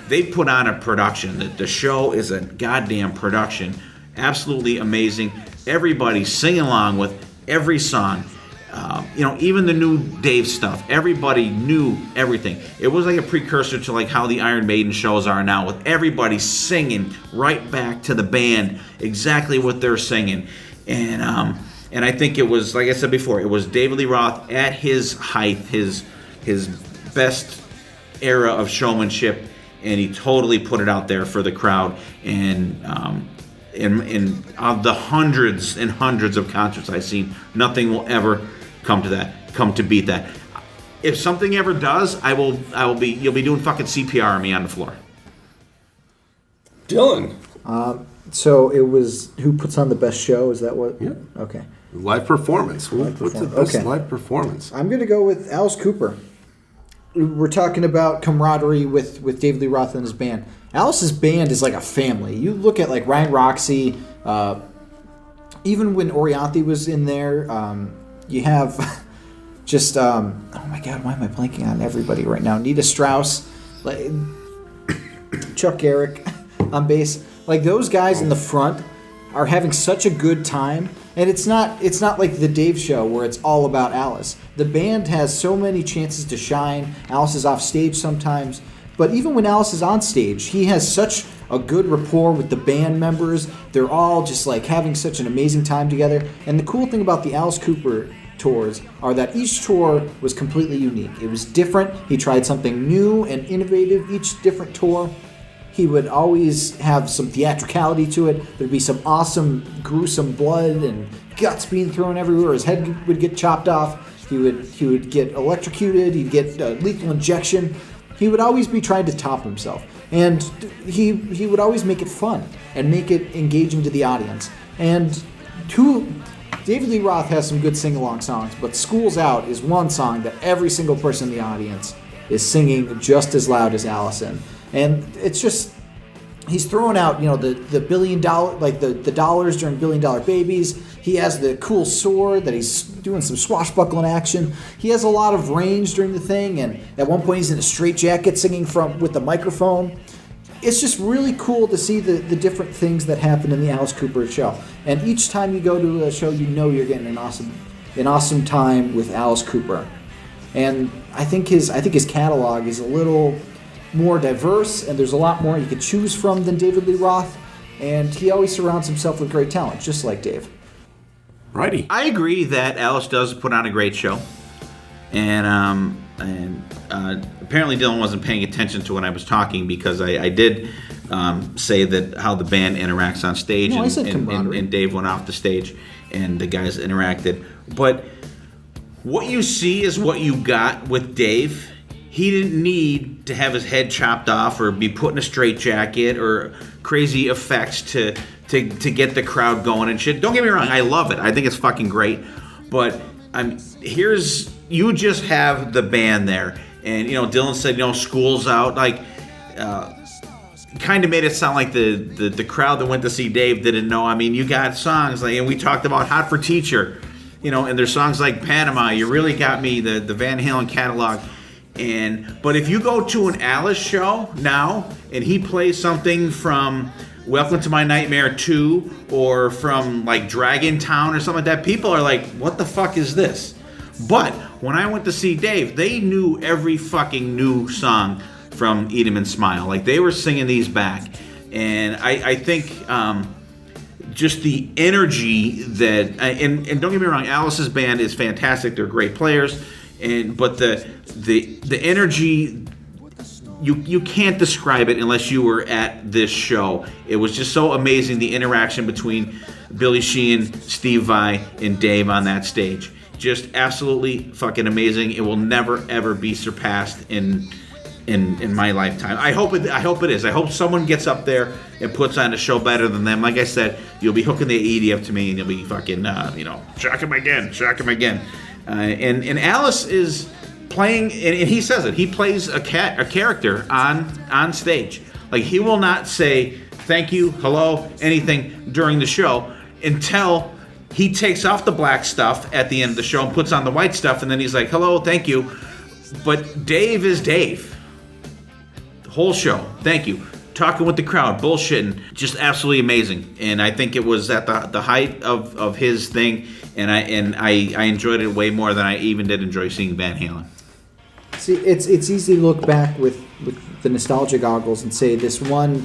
they put on a production. The show is a goddamn production. Absolutely amazing. Everybody singing along with every song. Even the new Dave stuff, everybody knew everything. It was like a precursor to like how the Iron Maiden shows are now, with everybody singing right back to the band exactly what they're singing. And I think it was, like I said before, it was David Lee Roth at his height, his best era of showmanship, and he totally put it out there for the crowd. And in of the hundreds and hundreds of concerts I've seen, nothing will ever come to beat that. If something ever does, you'll be doing fucking CPR on me on the floor. Dylan. So it was, who puts on the best show? Is that what? Yeah. Okay. Live performance. What's the best live performance? I'm going to go with Alice Cooper. We're talking about camaraderie with David Lee Roth and his band. Alice's band is like a family. You look at like Ryan Roxy, even when Orianthi was in there, you have just, oh my God, why am I blanking on everybody right now? Nita Strauss, like, Chuck Garrick on bass. Like, those guys in the front are having such a good time. And it's not like the Dave show where it's all about Alice. The band has so many chances to shine. Alice is off stage sometimes. But even when Alice is on stage, he has such a good rapport with the band members. They're all just like having such an amazing time together. And the cool thing about the Alice Cooper tours are that each tour was completely unique. It was different. He tried something new and innovative each different tour. He would always have some theatricality to it. There'd be some awesome, gruesome blood and guts being thrown everywhere. His head would get chopped off. He would get electrocuted. He'd get lethal injection. He would always be trying to top himself. And he would always make it fun and make it engaging to the audience. And David Lee Roth has some good sing-along songs, but School's Out is one song that every single person in the audience is singing just as loud as Allison. And it's just, he's throwing out, the $1 billion, like the dollars during $1 Billion Babies. He has the cool sword that he's doing some swashbuckling action. He has a lot of range during the thing, and at one point he's in a straitjacket singing with the microphone. It's just really cool to see the different things that happen in the Alice Cooper show. And each time you go to a show, you're getting an awesome time with Alice Cooper. And I think his catalog is a little more diverse, and there's a lot more you could choose from than David Lee Roth. And he always surrounds himself with great talent, just like Dave. Righty. I agree that Alice does put on a great show, and apparently Dylan wasn't paying attention to when I was talking, because I did say that how the band interacts on stage, no, I said and Dave went off the stage and the guys interacted. But what you see is what you got with Dave. He didn't need to have his head chopped off or be put in a straitjacket or crazy effects to get the crowd going and shit. Don't get me wrong, I love it. I think it's fucking great. But you just have the band there. And, Dylan said, school's out. Like, kind of made it sound like the crowd that went to see Dave didn't know. I mean, you got songs like, and we talked about Hot for Teacher, and there's songs like Panama. You really got me, the Van Halen catalog. But if you go to an Alice show now and he plays something from Welcome to My Nightmare 2 or from like Dragon Town or something like that, people are like, what the fuck is this? But when I went to see Dave, they knew every fucking new song from Eat 'Em and Smile. Like, they were singing these back. And I think just the energy that, and don't get me wrong, Alice's band is fantastic. They're great players. But the energy, you can't describe it unless you were at this show. It was just so amazing, the interaction between Billy Sheehan, Steve Vai, and Dave on that stage. Just absolutely fucking amazing. It will never ever be surpassed in my lifetime. I hope it is. I hope someone gets up there and puts on a show better than them. Like I said, you'll be hooking the 80 up to me, and you'll be fucking shock him again. And Alice is playing, and he says it. He plays a character on stage. Like, he will not say thank you, hello, anything during the show until he takes off the black stuff at the end of the show and puts on the white stuff, and then he's like, hello, thank you. But Dave is Dave. The whole show, thank you. Talking with the crowd, bullshitting, just absolutely amazing. And I think it was at the height of his thing, and I enjoyed it way more than I even did enjoy seeing Van Halen. See, it's easy to look back with the nostalgia goggles and say this one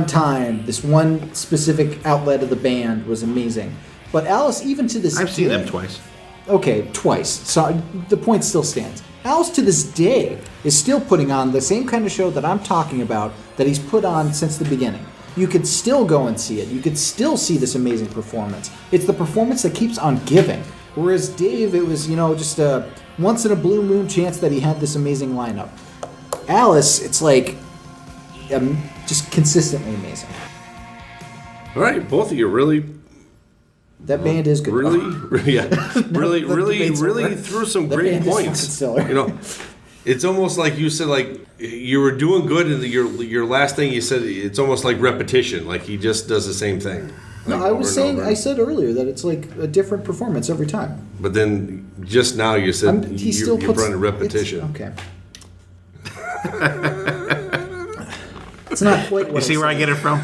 time, this one specific outlet of the band was amazing. But Alice, even to this I've seen them twice. Okay, twice. So the point still stands. Alice, to this day, is still putting on the same kind of show that I'm talking about that he's put on since the beginning. You could still go and see it. You could still see this amazing performance. It's the performance that keeps on giving. Whereas Dave, it was, just a once in a blue moon chance that he had this amazing lineup. Alice, it's like just consistently amazing. All right, both of you really That band is good. Really threw some great points. It's almost like you said, like you were doing good, and your last thing you said, it's almost like repetition. Like he just does the same thing. No, I was saying, I said earlier that it's like a different performance every time. But then just now you said you're running repetition. Okay. It's not quite what you see where I get it from?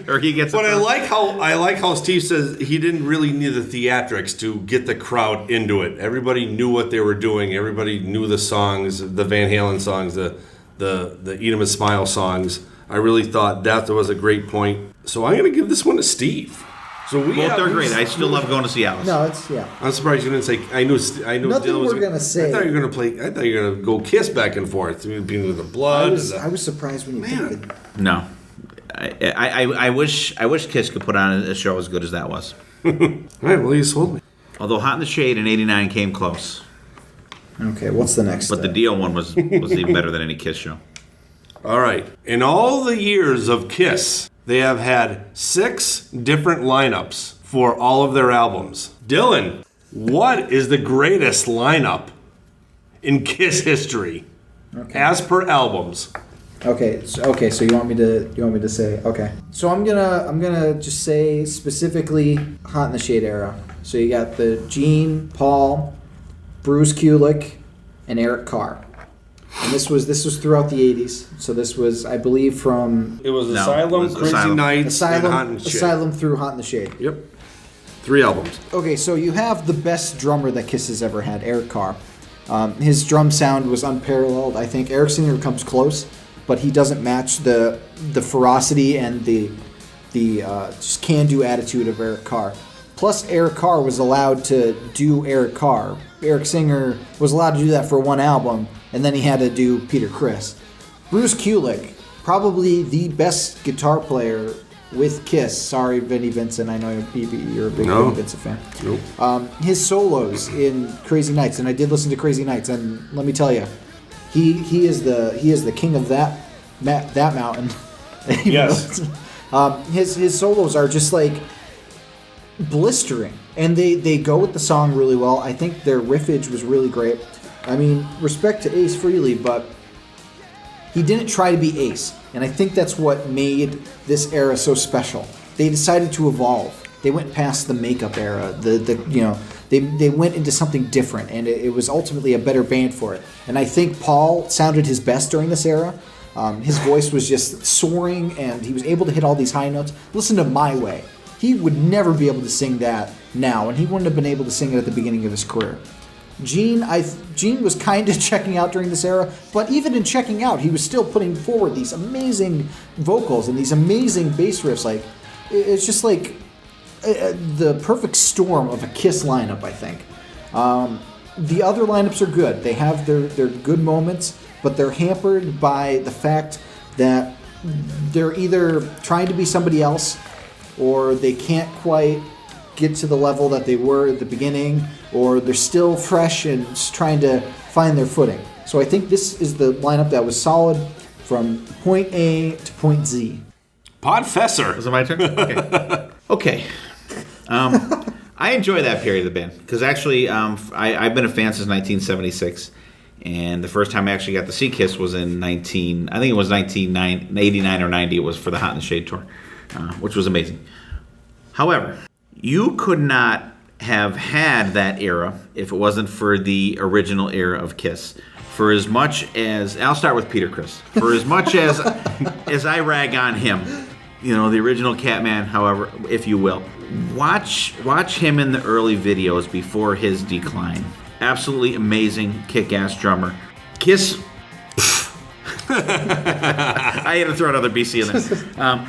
Or he gets it But from? I like how Steve says he didn't really need the theatrics to get the crowd into it. Everybody knew what they were doing. Everybody knew the songs, the Van Halen songs, the Eat 'Em and Smile songs. I really thought that was a great point. So I'm going to give this one to Steve. So both are great. I still love going to see Alice. No, it's yeah. I'm surprised you didn't say. I knew. Nothing Dylan was we're gonna say. I thought you were gonna play. I thought you were gonna go Kiss back and forth, being with the blood. I was surprised when you did it. No, I wish Kiss could put on a show as good as that was. All right, well, you sold me. Although Hot in the Shade in '89 came close. Okay, what's the next? But the Dio one was even better than any Kiss show. All right. In all the years of Kiss, they have had 6 different lineups for all of their albums. Dylan, what is the greatest lineup in Kiss history? Okay. As per albums. Okay. So you want me to say okay? So I'm gonna just say specifically Hot in the Shade era. So you got the Gene, Paul, Bruce Kulick, and Eric Carr. And this was throughout the 80s. So this was, I believe, from It was No, Asylum, it was Crazy Asylum. Nights, and Hot in the Shade. Asylum through Hot in the Shade. Yep. 3 albums. Okay, so you have the best drummer that Kiss has ever had, Eric Carr. His drum sound was unparalleled. I think Eric Singer comes close, but he doesn't match the ferocity and the just can-do attitude of Eric Carr. Plus, Eric Carr was allowed to do Eric Carr. Eric Singer was allowed to do that for one album, and then he had to do Peter Criss. Bruce Kulick, probably the best guitar player with Kiss. Sorry, Vinnie Vincent. I know you're a big No. Vinnie Vincent fan. Nope. His solos in Crazy Nights, and I did listen to Crazy Nights, and let me tell you, he is the king of that mountain. Yes. His solos are just like blistering, and they go with the song really well. I think their riffage was really great. I mean, respect to Ace Frehley, but he didn't try to be Ace, and I think that's what made this era so special. They decided to evolve. They went past the makeup era. They went into something different, and it was ultimately a better band for it. And I think Paul sounded his best during this era. His voice was just soaring, and he was able to hit all these high notes. Listen to My Way. He would never be able to sing that now, and he wouldn't have been able to sing it at the beginning of his career. Gene was kind of checking out during this era, but even in checking out, he was still putting forward these amazing vocals and these amazing bass riffs. Like, it's just like the perfect storm of a Kiss lineup, I think. The other lineups are good. They have their good moments, but they're hampered by the fact that they're either trying to be somebody else or they can't quite get to the level that they were at the beginning, or they're still fresh and just trying to find their footing. So I think this is the lineup that was solid from point A to point Z. Podfessor. Is it my turn? Okay. Okay. I enjoy that period of the band because actually I've been a fan since 1976, and the first time I actually got to see Kiss was in 1989 or 90. It was for the Hot in the Shade tour, which was amazing. However, you could not have had that era if it wasn't for the original era of Kiss. For as much as I'll start with Peter Criss. For as much as I rag on him, the original Chapman, however, if you will, watch him in the early videos before his decline. Absolutely amazing, kick-ass drummer. Kiss. I had to throw another BC in there.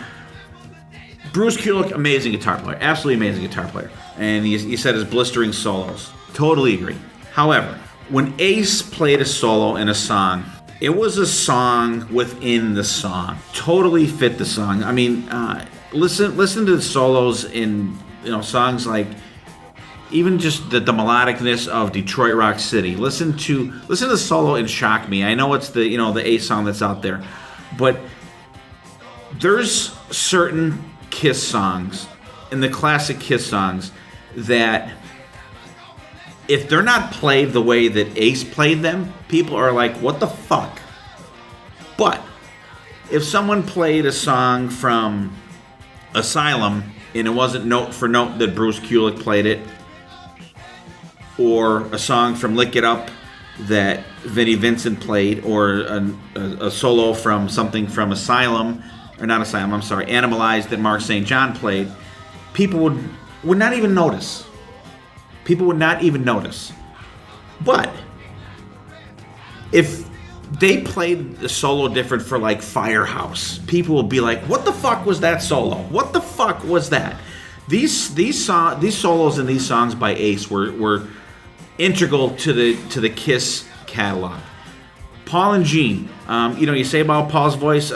Bruce Kulick, amazing guitar player. Absolutely amazing guitar player. And he said his blistering solos. Totally agree. However, when Ace played a solo in a song, it was a song within the song. Totally fit the song. I mean, listen to the solos in songs like even just the melodicness of Detroit Rock City. Listen to the solo in Shock Me. I know it's the Ace song that's out there, but there's certain Kiss songs, and the classic Kiss songs, that if they're not played the way that Ace played them, people are like, what the fuck? But if someone played a song from Asylum and it wasn't note for note that Bruce Kulick played it, or a song from Lick It Up that Vinnie Vincent played, or a solo from something from Asylum, or not Asylum, I'm sorry, Animalized that Mark St. John played, people would not even notice. People would not even notice. But if they played the solo different for like Firehouse, people will be like, what the fuck was that solo? What the fuck was that? These solos in these songs by Ace were integral to the Kiss catalog. Paul and Gene, you say about Paul's voice,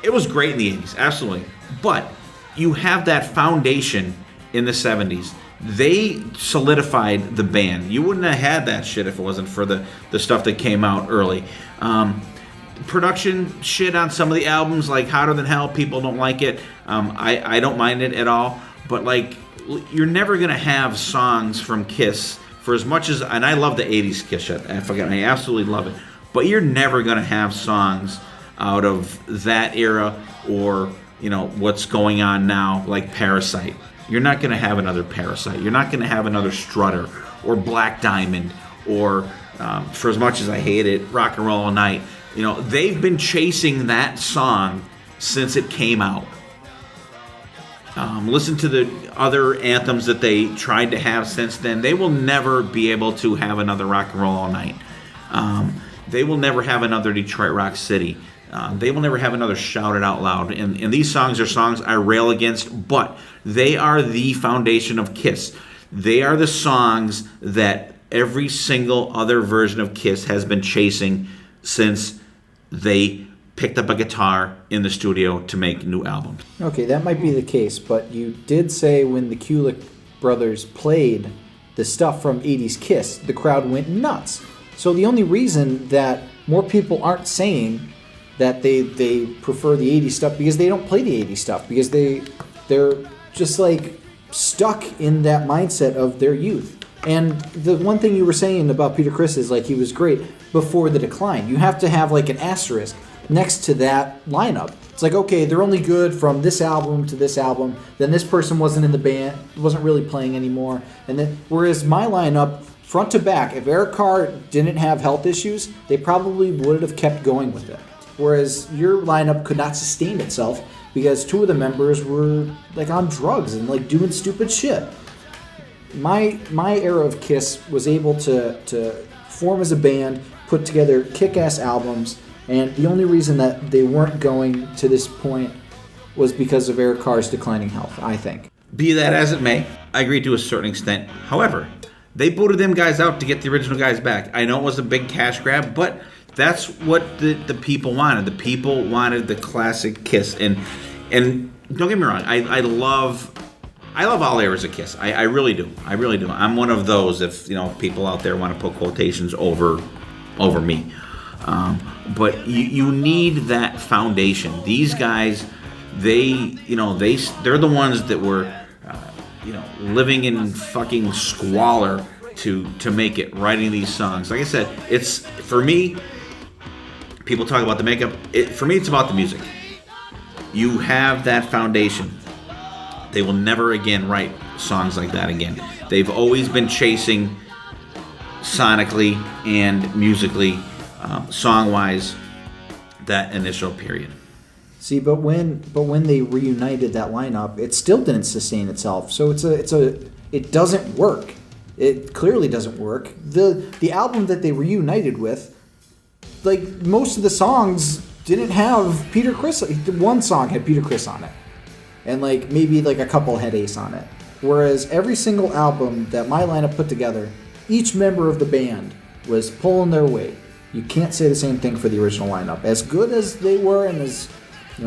it was great in the 80s, absolutely. But you have that foundation in the 70s. They solidified the band. You wouldn't have had that shit if it wasn't for the stuff that came out early. Production shit on some of the albums, like Hotter Than Hell, people don't like it. I don't mind it at all. But like, you're never going to have songs from Kiss for as much as, and I love the 80s Kiss shit. I absolutely love it. But you're never going to have songs out of that era or, what's going on now, like Parasite. You're not going to have another Parasite. You're not going to have another Strutter or Black Diamond or, for as much as I hate it, Rock and Roll All Night. They've been chasing that song since it came out. Listen to the other anthems that they tried to have since then. They will never be able to have another Rock and Roll All Night. They will never have another Detroit Rock City. They will never have another Shout It Out Loud. And these songs are songs I rail against, but they are the foundation of Kiss. They are the songs that every single other version of Kiss has been chasing since they picked up a guitar in the studio to make new albums. Okay, that might be the case, but you did say when the Kulick brothers played the stuff from 80s Kiss, the crowd went nuts. So the only reason that more people aren't saying that they prefer the 80s stuff because they don't play the 80s stuff, because they're just like stuck in that mindset of their youth. And the one thing you were saying about Peter Criss is like he was great before the decline. You have to have like an asterisk next to that lineup. It's like, okay, they're only good from this album to this album. Then this person wasn't in the band, wasn't really playing anymore. And then, whereas my lineup, front to back, if Eric Carr didn't have health issues, they probably would have kept going with it. Whereas your lineup could not sustain itself because two of the members were like on drugs and like doing stupid shit. My era of Kiss was able to form as a band, put together kick-ass albums, and the only reason that they weren't going to this point was because of Eric Carr's declining health, I think. Be that as it may, I agree to a certain extent. However, they booted them guys out to get the original guys back. I know it was a big cash grab, but that's what the people wanted. The people wanted the classic Kiss. And don't get me wrong, I love all eras of Kiss. I really do. I really do. I'm one of those, if people out there want to put quotations over me. But you need that foundation. These guys, they're the ones that were living in fucking squalor to make it, writing these songs. Like I said, it's, for me, people talk about the makeup. For me, it's about the music. You have that foundation. They will never again write songs like that again. They've always been chasing sonically and musically, song-wise, that initial period. See, but when they reunited that lineup, it still didn't sustain itself. So it doesn't work. It clearly doesn't work. The album that they reunited with, like, most of the songs didn't have Peter Criss. One song had Peter Criss on it, and like maybe like a couple had Ace on it. Whereas every single album that my lineup put together, each member of the band was pulling their weight. You can't say the same thing for the original lineup. As good as they were and as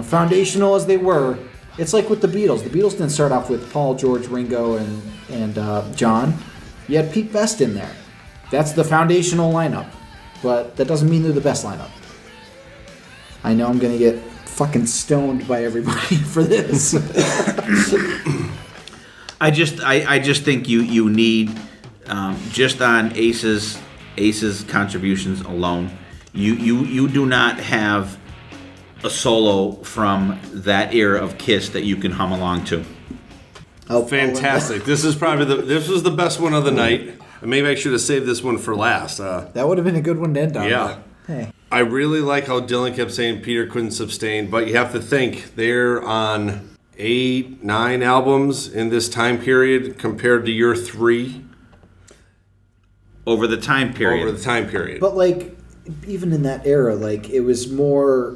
foundational as they were, it's like with the Beatles. The Beatles didn't start off with Paul, George, Ringo, and John. You had Pete Best in there. That's the foundational lineup. But that doesn't mean they're the best lineup. I know I'm going to get fucking stoned by everybody for this. I just think you need, just on Ace's contributions alone, you do not have a solo from that era of Kiss that you can hum along to. Oh, fantastic! This was the best one of the night. Maybe I should have saved this one for last. That would have been a good one to end on. Yeah. Hey. I really like how Dylan kept saying Peter couldn't sustain, but you have to think they're on 8, 9 albums in this time period compared to your 3. Over the time period. But like, even in that era, like it was more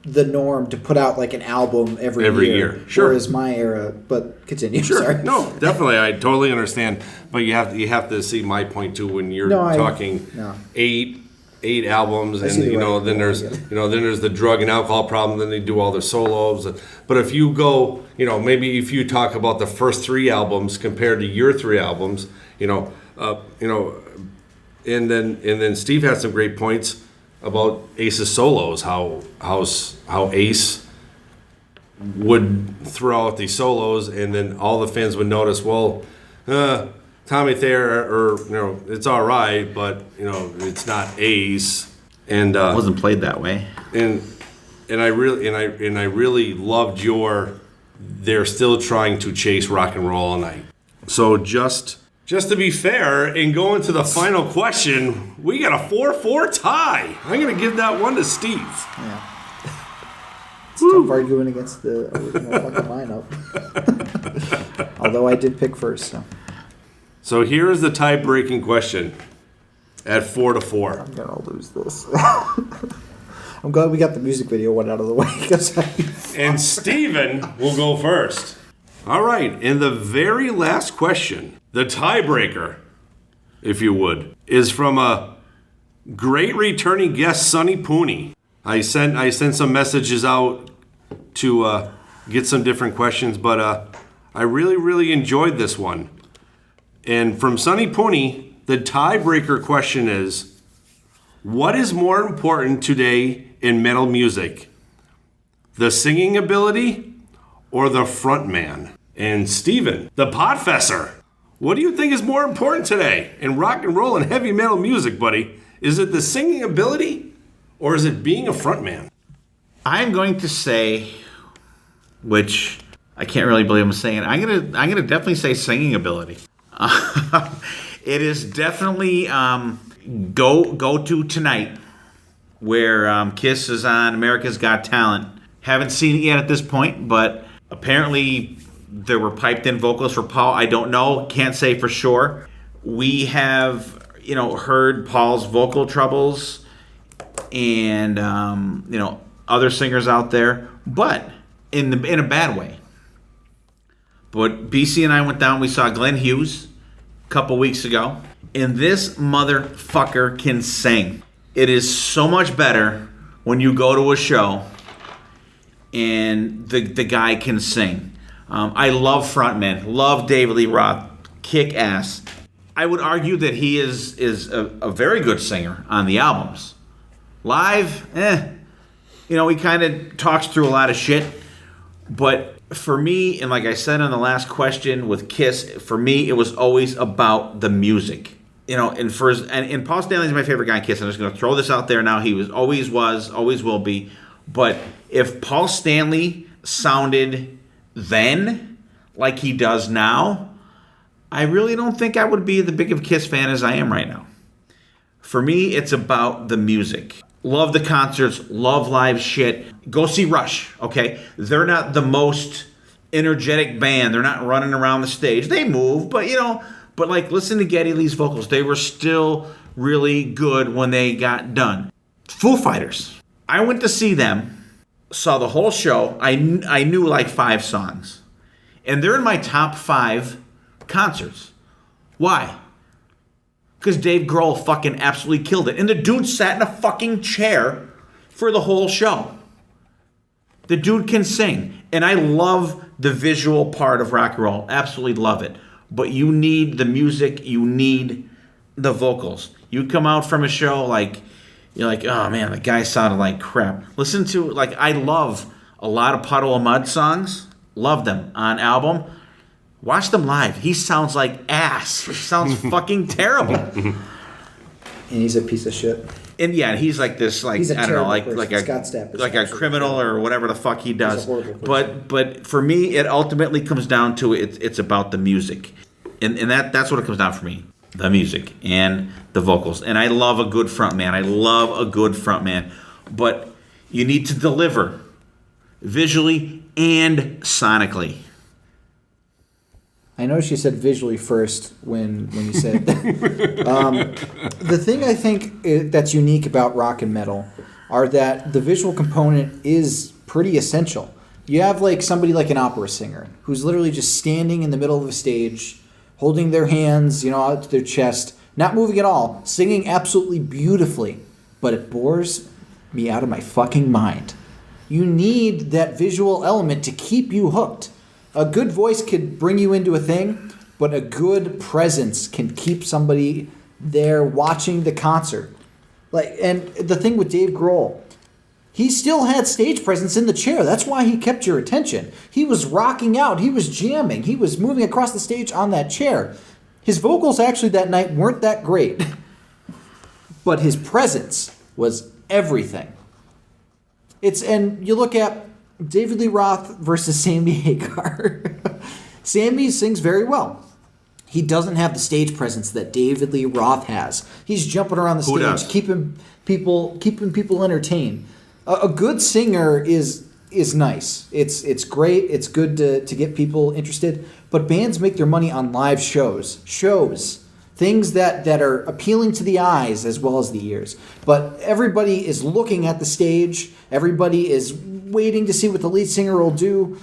the norm to put out like an album every year. Sure. Whereas my era, but continue. Sure. Sorry. No, definitely. I totally understand. But you have to see my point too when you're talking 8 albums, and then there's the drug and alcohol problem. Then they do all their solos. But if you go, maybe if you talk about the first 3 albums compared to your 3 albums, and then Steve had some great points about Ace's solos, how Ace would throw out these solos, and then all the fans would notice, well, Tommy Thayer, it's all right, but it's not Ace. And It wasn't played that way. and I really loved your they're still trying to chase rock and roll all night. So just to be fair and go into the final question, we got a 4-4 tie. I'm gonna give that one to Steve. Yeah. It's tough arguing against the original fucking lineup. Although I did pick first, so. So here is the tie-breaking question at 4-4. I'm gonna lose this. I'm glad we got the music video one out of the way. And Steven will go first. All right, and the very last question, the tiebreaker, if you would, is from a great returning guest, Sonny Pooney. I sent some messages out to get some different questions, but I really enjoyed this one. And from Sonny Pooney, the tiebreaker question is, what is more important today in metal music? The singing ability or the front man? And Steven, the podfessor, what do you think is more important today in rock and roll and heavy metal music, buddy? Is it the singing ability or is it being a front man? I'm going to say, which I can't really believe I'm saying, I'm gonna definitely say singing ability. It is definitely go to tonight, where Kiss is on America's Got Talent. Haven't seen it yet at this point, but apparently there were piped in vocals for Paul. I don't know, can't say for sure. We have heard Paul's vocal troubles and other singers out there, but in a bad way. But BC and I went down. We saw Glenn Hughes a couple weeks ago, and this motherfucker can sing. It is so much better when you go to a show and the guy can sing. I love frontmen. Love David Lee Roth. Kick ass. I would argue that he is a very good singer on the albums. Live, he kind of talks through a lot of shit. But for me, and like I said in the last question with Kiss, for me, it was always about the music. And Paul Stanley's my favorite guy in Kiss. I'm just going to throw this out there now. He always will be. But if Paul Stanley sounded then like he does now, I really don't think I would be the big of Kiss fan as I am right now. For me, it's about the music. Love the concerts, love live shit. Go see Rush, okay? They're not the most energetic band. They're not running around the stage. They move, but listen to Geddy Lee's vocals. They were still really good when they got done. Foo Fighters. I went to see them, saw the whole show. I knew like 5 songs. And they're in my top 5 concerts. Why? Because Dave Grohl fucking absolutely killed it. And the dude sat in a fucking chair for the whole show. The dude can sing. And I love the visual part of rock and roll. Absolutely love it. But you need the music. You need the vocals. You come out from a show you're like, oh man, the guy sounded like crap. Listen to, I love a lot of Puddle of Mud songs. Love them on album. Watch them live. He sounds like ass. He sounds fucking terrible. And he's a piece of shit. And yeah, he's like this, he's a I don't know, person. like Scott Stapp is a criminal or whatever the fuck he does. He's a horrible person. But for me, it ultimately comes down to it's about the music, and that's what it comes down for me. The music and the vocals. And I love a good front man. But you need to deliver visually and sonically. I noticed you said visually first when you said the thing I think that's unique about rock and metal are that the visual component is pretty essential. You have somebody like an opera singer who's literally just standing in the middle of a stage, holding their hands, out to their chest, not moving at all, singing absolutely beautifully, but it bores me out of my fucking mind. You need that visual element to keep you hooked. A good voice could bring you into a thing, but a good presence can keep somebody there watching the concert. And the thing with Dave Grohl, he still had stage presence in the chair. That's why he kept your attention. He was rocking out. He was jamming. He was moving across the stage on that chair. His vocals actually that night weren't that great, but his presence was everything. And you look at David Lee Roth versus Sammy Hagar. Sammy sings very well. He doesn't have the stage presence that David Lee Roth has. He's jumping around the stage, keeping people entertained. A good singer is nice. It's great. It's good to get people interested. But bands make their money on live shows. Things that are appealing to the eyes as well as the ears. But everybody is looking at the stage. Everybody is waiting to see what the lead singer will do.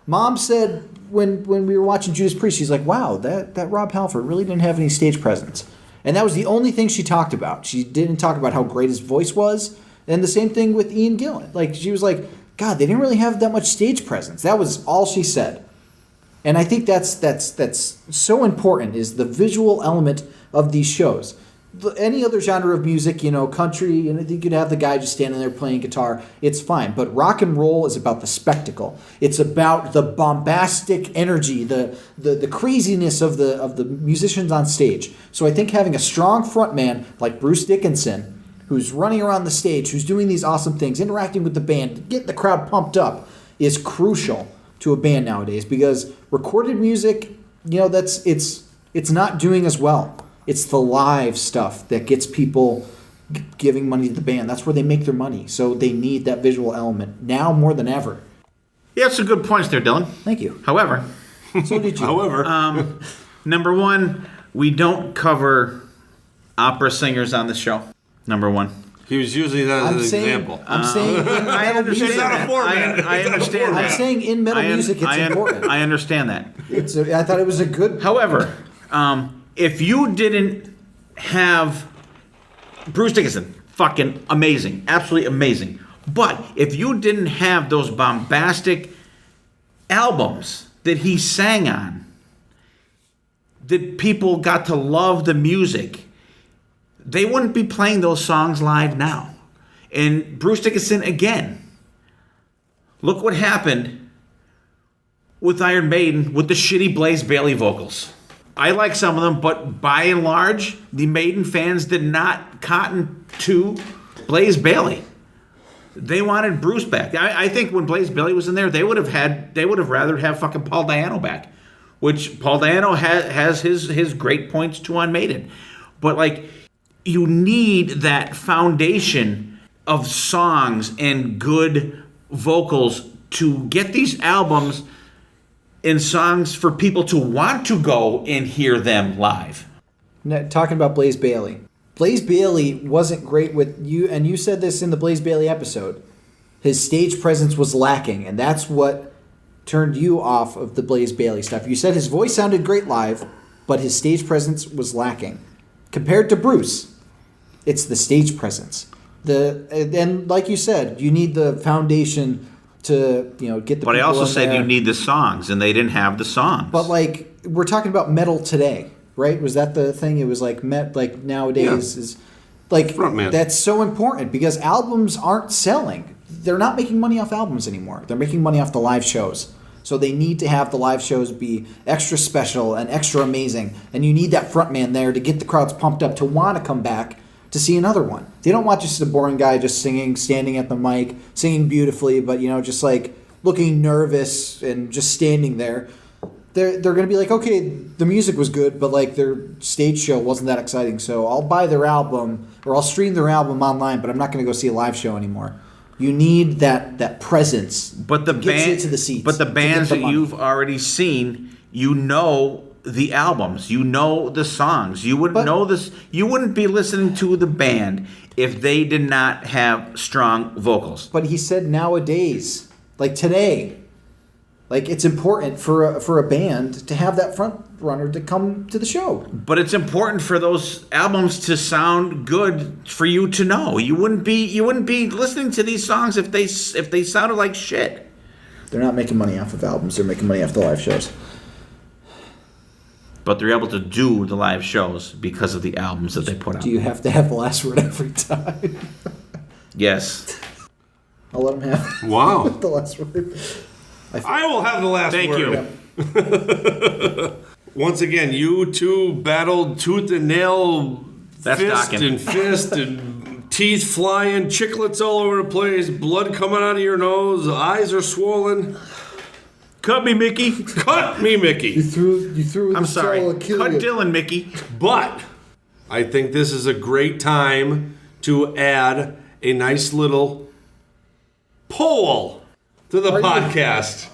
Mom said when we were watching Judas Priest, she's like, wow, that Rob Halford really didn't have any stage presence. And that was the only thing she talked about. She didn't talk about how great his voice was. And the same thing with Ian Gillan. Like, she was like, God, they didn't really have that much stage presence. That was all she said. And I think that's so important, is the visual element of these shows. Any other genre of music, country, you could have the guy just standing there playing guitar. It's fine. But rock and roll is about the spectacle. It's about the bombastic energy, the craziness of the musicians on stage. So I think having a strong frontman like Bruce Dickinson, who's running around the stage, who's doing these awesome things, interacting with the band, getting the crowd pumped up, is crucial to a band nowadays, because recorded music, it's not doing as well. It's the live stuff that gets people giving money to the band. That's where they make their money. So they need that visual element now more than ever. You have some good points there, Dylan. Thank you. However, So did you. number one, we don't cover opera singers on the show. Number one. He was using that as an example. I'm saying in metal music. It's not a format. I understand that. I'm saying in metal music it's important. I understand that. I thought it was a good... However, if you didn't have Bruce Dickinson, fucking amazing, absolutely amazing. But if you didn't have those bombastic albums that he sang on, that people got to love the music, they wouldn't be playing those songs live now. And Bruce Dickinson, again, look what happened with Iron Maiden with the shitty Blaze Bayley vocals. I like some of them, but by and large, the Maiden fans did not cotton to Blaze Bayley. They wanted Bruce back. I think when Blaze Bayley was in there, they would have rather have fucking Paul Di'Anno back, which Paul Di'Anno has his great points too on Maiden. But like, you need that foundation of songs and good vocals to get these albums and songs for people to want to go and hear them live. Now, talking about Blaze Bayley. Blaze Bayley wasn't great with you, and you said this in the Blaze Bayley episode. His stage presence was lacking, and that's what turned you off of the Blaze Bayley stuff. You said his voice sounded great live, but his stage presence was lacking. Compared to Bruce, it's the stage presence. And like you said, you need the foundation to get the. But I people also in said there. you need the songs, and they didn't have the songs. But like, we're talking about metal today, right? Was that the thing? It was like nowadays is like Frontman. That's so important because albums aren't selling. They're not making money off albums anymore. They're making money off the live shows. So they need to have the live shows be extra special and extra amazing. And you need that frontman there to get the crowds pumped up to want to come back to see another one. They don't want just a boring guy just singing, standing at the mic, singing beautifully, but just like looking nervous and just standing there. They're going to be like, okay, the music was good, but like their stage show wasn't that exciting. So I'll buy their album or I'll stream their album online, but I'm not going to go see a live show anymore. You need that presence. But the band, to the seats. But the bands the that money. you've already seen, the albums, the songs. You wouldn't know this. You wouldn't be listening to the band if they did not have strong vocals. But he said nowadays, like today, like it's important for a band to have that front runner to come to the show. But it's important for those albums to sound good for you to know. You wouldn't be listening to these songs if they sounded like shit. They're not making money off of albums. They're making money off the live shows. But they're able to do the live shows because of the albums that they put out. Do you have to have the last word every time? Yes. I'll let him have Wow. the last word. I will have the last Thank word. you. Once again, you two battled tooth and nail, That's fist docking. and fist and teeth flying, chiclets all over the place, blood coming out of your nose, eyes are swollen. Cut me, Mickey. Cut me, Mickey. You threw. I'm sorry. Cut Dylan, Mickey. But I think this is a great time to add a nice little poll to the podcast.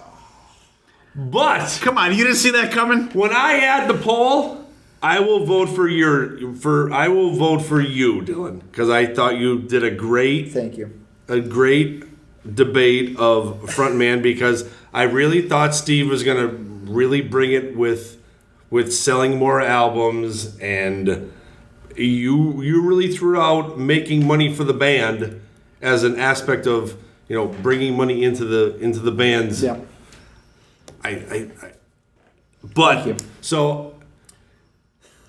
But Come on, you didn't see that coming? when I add the poll, I will vote for you, Dylan, because I thought you did a great Thank you. debate of frontman, because I really thought Steve was going to really bring it with selling more albums, and you really threw out making money for the band as an aspect of bringing money into the bands. Yeah. So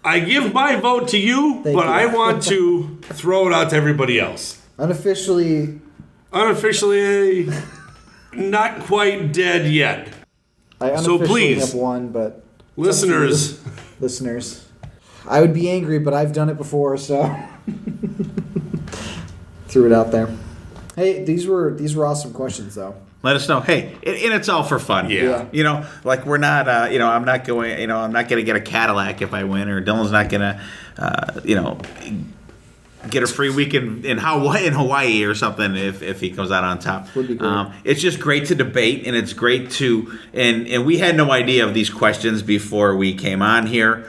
I give my vote to you, Thank but you. I want to throw it out to everybody else. Unofficially, Not quite dead yet. I So unofficially please, have won, but Listeners, I would be angry, but I've done it before, so threw it out there. Hey, these were awesome questions, though. Let us know. Hey, and it's all for fun. Yeah. Like we're not, I'm not going, I'm not going to get a Cadillac if I win, or Dylan's not going to, get a free week in Hawaii or something if he comes out on top. Would be great. It's just great to debate, and it's great to, and we had no idea of these questions before we came on here.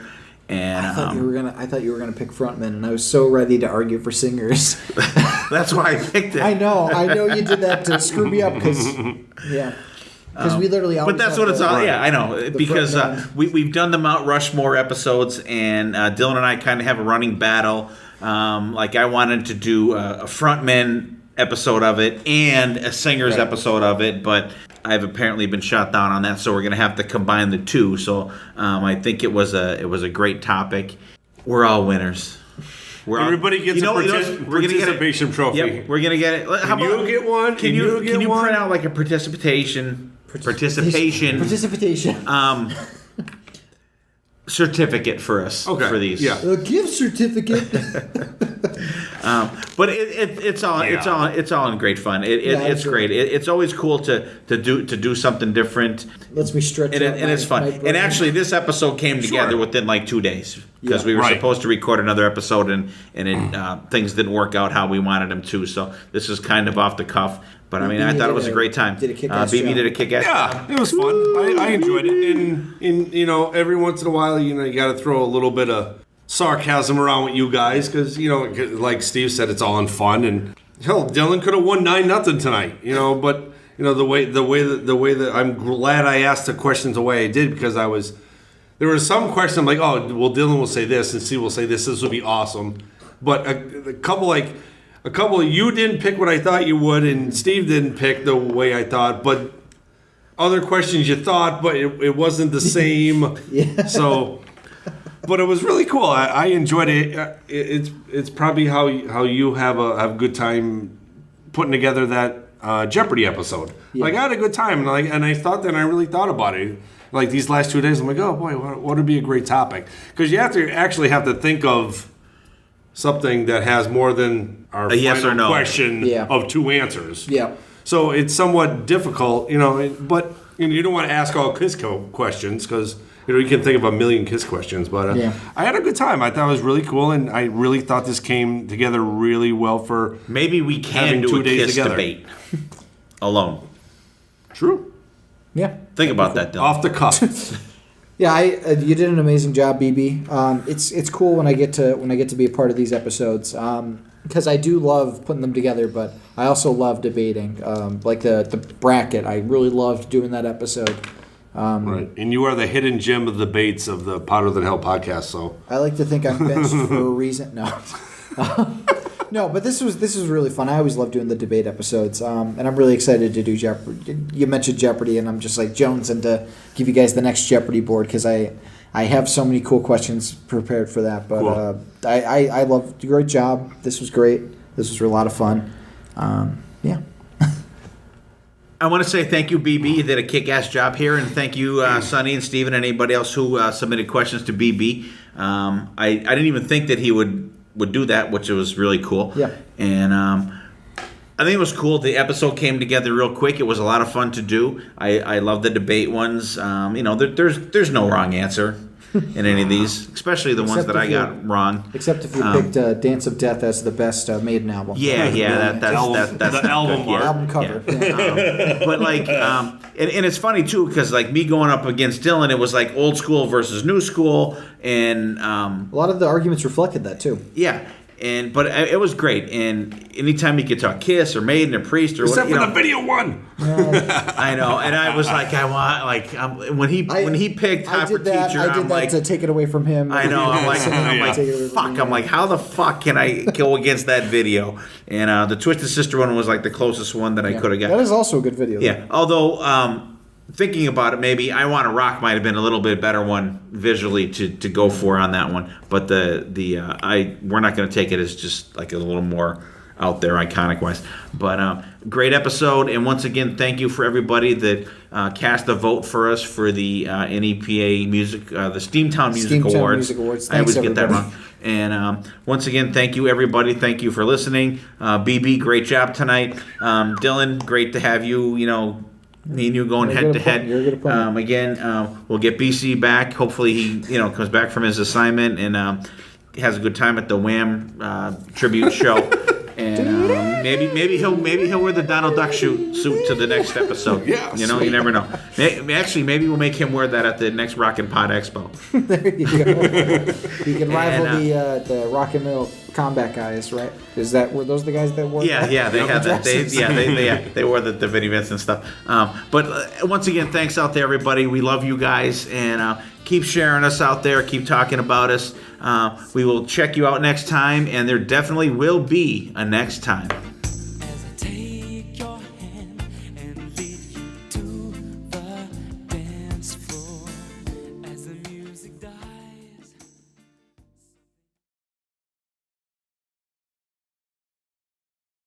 And I thought you were gonna pick frontmen, and I was so ready to argue for singers. that's why I picked it. I know you did that to screw me up, because we literally. But that's what it's all. Yeah, I know, because frontman. we've done the Mount Rushmore episodes, and Dylan and I kind of have a running battle. Like I wanted to do a frontman episode of it and a singer's episode of it, but I've apparently been shot down on that, so we're gonna have to combine the two. So I think it was a great topic. We're all winners. everybody gets a participation trophy. Yep, we're gonna get it. How Can you get one? Can you print out like a participation certificate for us for these? Yeah. A gift certificate. But it's all in great fun. It's great. It's always cool to do something different. Lets me stretch out And it's fun. my brain. And actually, this episode came together within like 2 days because we were Right. supposed to record another episode, and things didn't work out how we wanted them to. So this is kind of off the cuff. But I mean, I thought it was a great time. Did a kick-ass BB job. did a kick-ass job. Yeah, it was fun. I enjoyed it. And every once in a while, you got to throw a little bit of sarcasm around with you guys, because like Steve said, it's all in fun. And hell, Dylan could have won 9-0 tonight. But the way that I'm glad I asked the questions the way I did, because there was some question I'm like, oh well, Dylan will say this and Steve will say this. This will be awesome. But a couple you didn't pick what I thought you would, and Steve didn't pick the way I thought. But other questions you thought, but it wasn't the same. Yeah. So. But it was really cool. I enjoyed it. It's probably how you have a good time putting together that Jeopardy episode. Yeah. Like I had a good time, and I thought that, and I really thought about it. Like these last 2 days, I'm like, oh boy, what would be a great topic? Because you have to think of something that has more than our A yes final or no. question Yeah. of 2 answers. Yeah. So it's somewhat difficult, but you don't want to ask all Kiss questions, because you can think of a million Kiss questions. But I had a good time. I thought it was really cool, and I really thought this came together really well for Maybe we can having do 2 a days Kiss together. debate alone. True. Yeah. Think about that, Dylan. Off the cuff. Yeah, you did an amazing job, BB. It's cool when I get to be a part of these episodes, because I do love putting them together, but I also love debating. Like the bracket, I really loved doing that episode. Right. And you are the hidden gem of the debates of the Potter Than Hell podcast. So I like to think I'm benched for a reason. No. No, but this was really fun. I always love doing the debate episodes, and I'm really excited to do Jeopardy. You mentioned Jeopardy, and I'm just like jonesing to give you guys the next Jeopardy board, because I have so many cool questions prepared for that. But Cool. I love. Great job. This was great. This was a lot of fun. Yeah. I want to say thank you, BB. You did a kick-ass job here, and thank you, Sonny and Steven, and anybody else who submitted questions to BB. I didn't even think that he would would do that, which was really cool. Yeah. And I think it was cool. The episode came together real quick. It was a lot of fun to do. I love the debate ones. There's no wrong answer in any of these, especially the ones that I got wrong. Except if you picked Dance of Death as the best Maiden album. Yeah, that's the album good, art. Album cover. Yeah. But like, and it's funny too, because like me going up against Dylan, it was like old school versus new school, and A lot of the arguments reflected that too. yeah. But it was great, and anytime you could talk Kiss or Maiden or Priest or Except whatever, for the video one. I know, and I was like, I want when he picked I Hot for did that. Teacher, I did I'm that like, to take it away from him. I know, I'm like, Take it away from fuck, him. I'm like, how the fuck can I go against that video? And the Twisted Sister one was like the closest one that I could have got. That is also a good video. Yeah, although thinking about it, maybe I Want to Rock might have been a little bit better one visually to go for on that one. But we're not going to take it as just like a little more out there iconic wise. But great episode, and once again, thank you for everybody that cast a vote for us for the NEPA music, the Steamtown Music Steamtown Awards. Music Awards. I always Thanks, get that everybody. wrong. And once again, thank you, everybody. Thank you for listening. BB, great job tonight. Dylan, great to have you. Me and you going You're head a to good head. opponent. You're a good opponent. Again, we'll get BC back. Hopefully he comes back from his assignment and has a good time at the Wham tribute show. And maybe he'll wear the Donald Duck suit to the next episode. Yeah, you sweet. never know. Actually, maybe we'll make him wear that at the next Rockin' Pod Expo. There you go. You can rival And, the Rock and Roll Combat guys, right? Were those the guys that wore? Yeah, that? they had that. Dresses. They wore the Vinnie Vincent stuff. But once again, thanks out there, everybody. We love you guys, and keep sharing us out there. Keep talking about us. We will check you out next time, and there definitely will be a next time.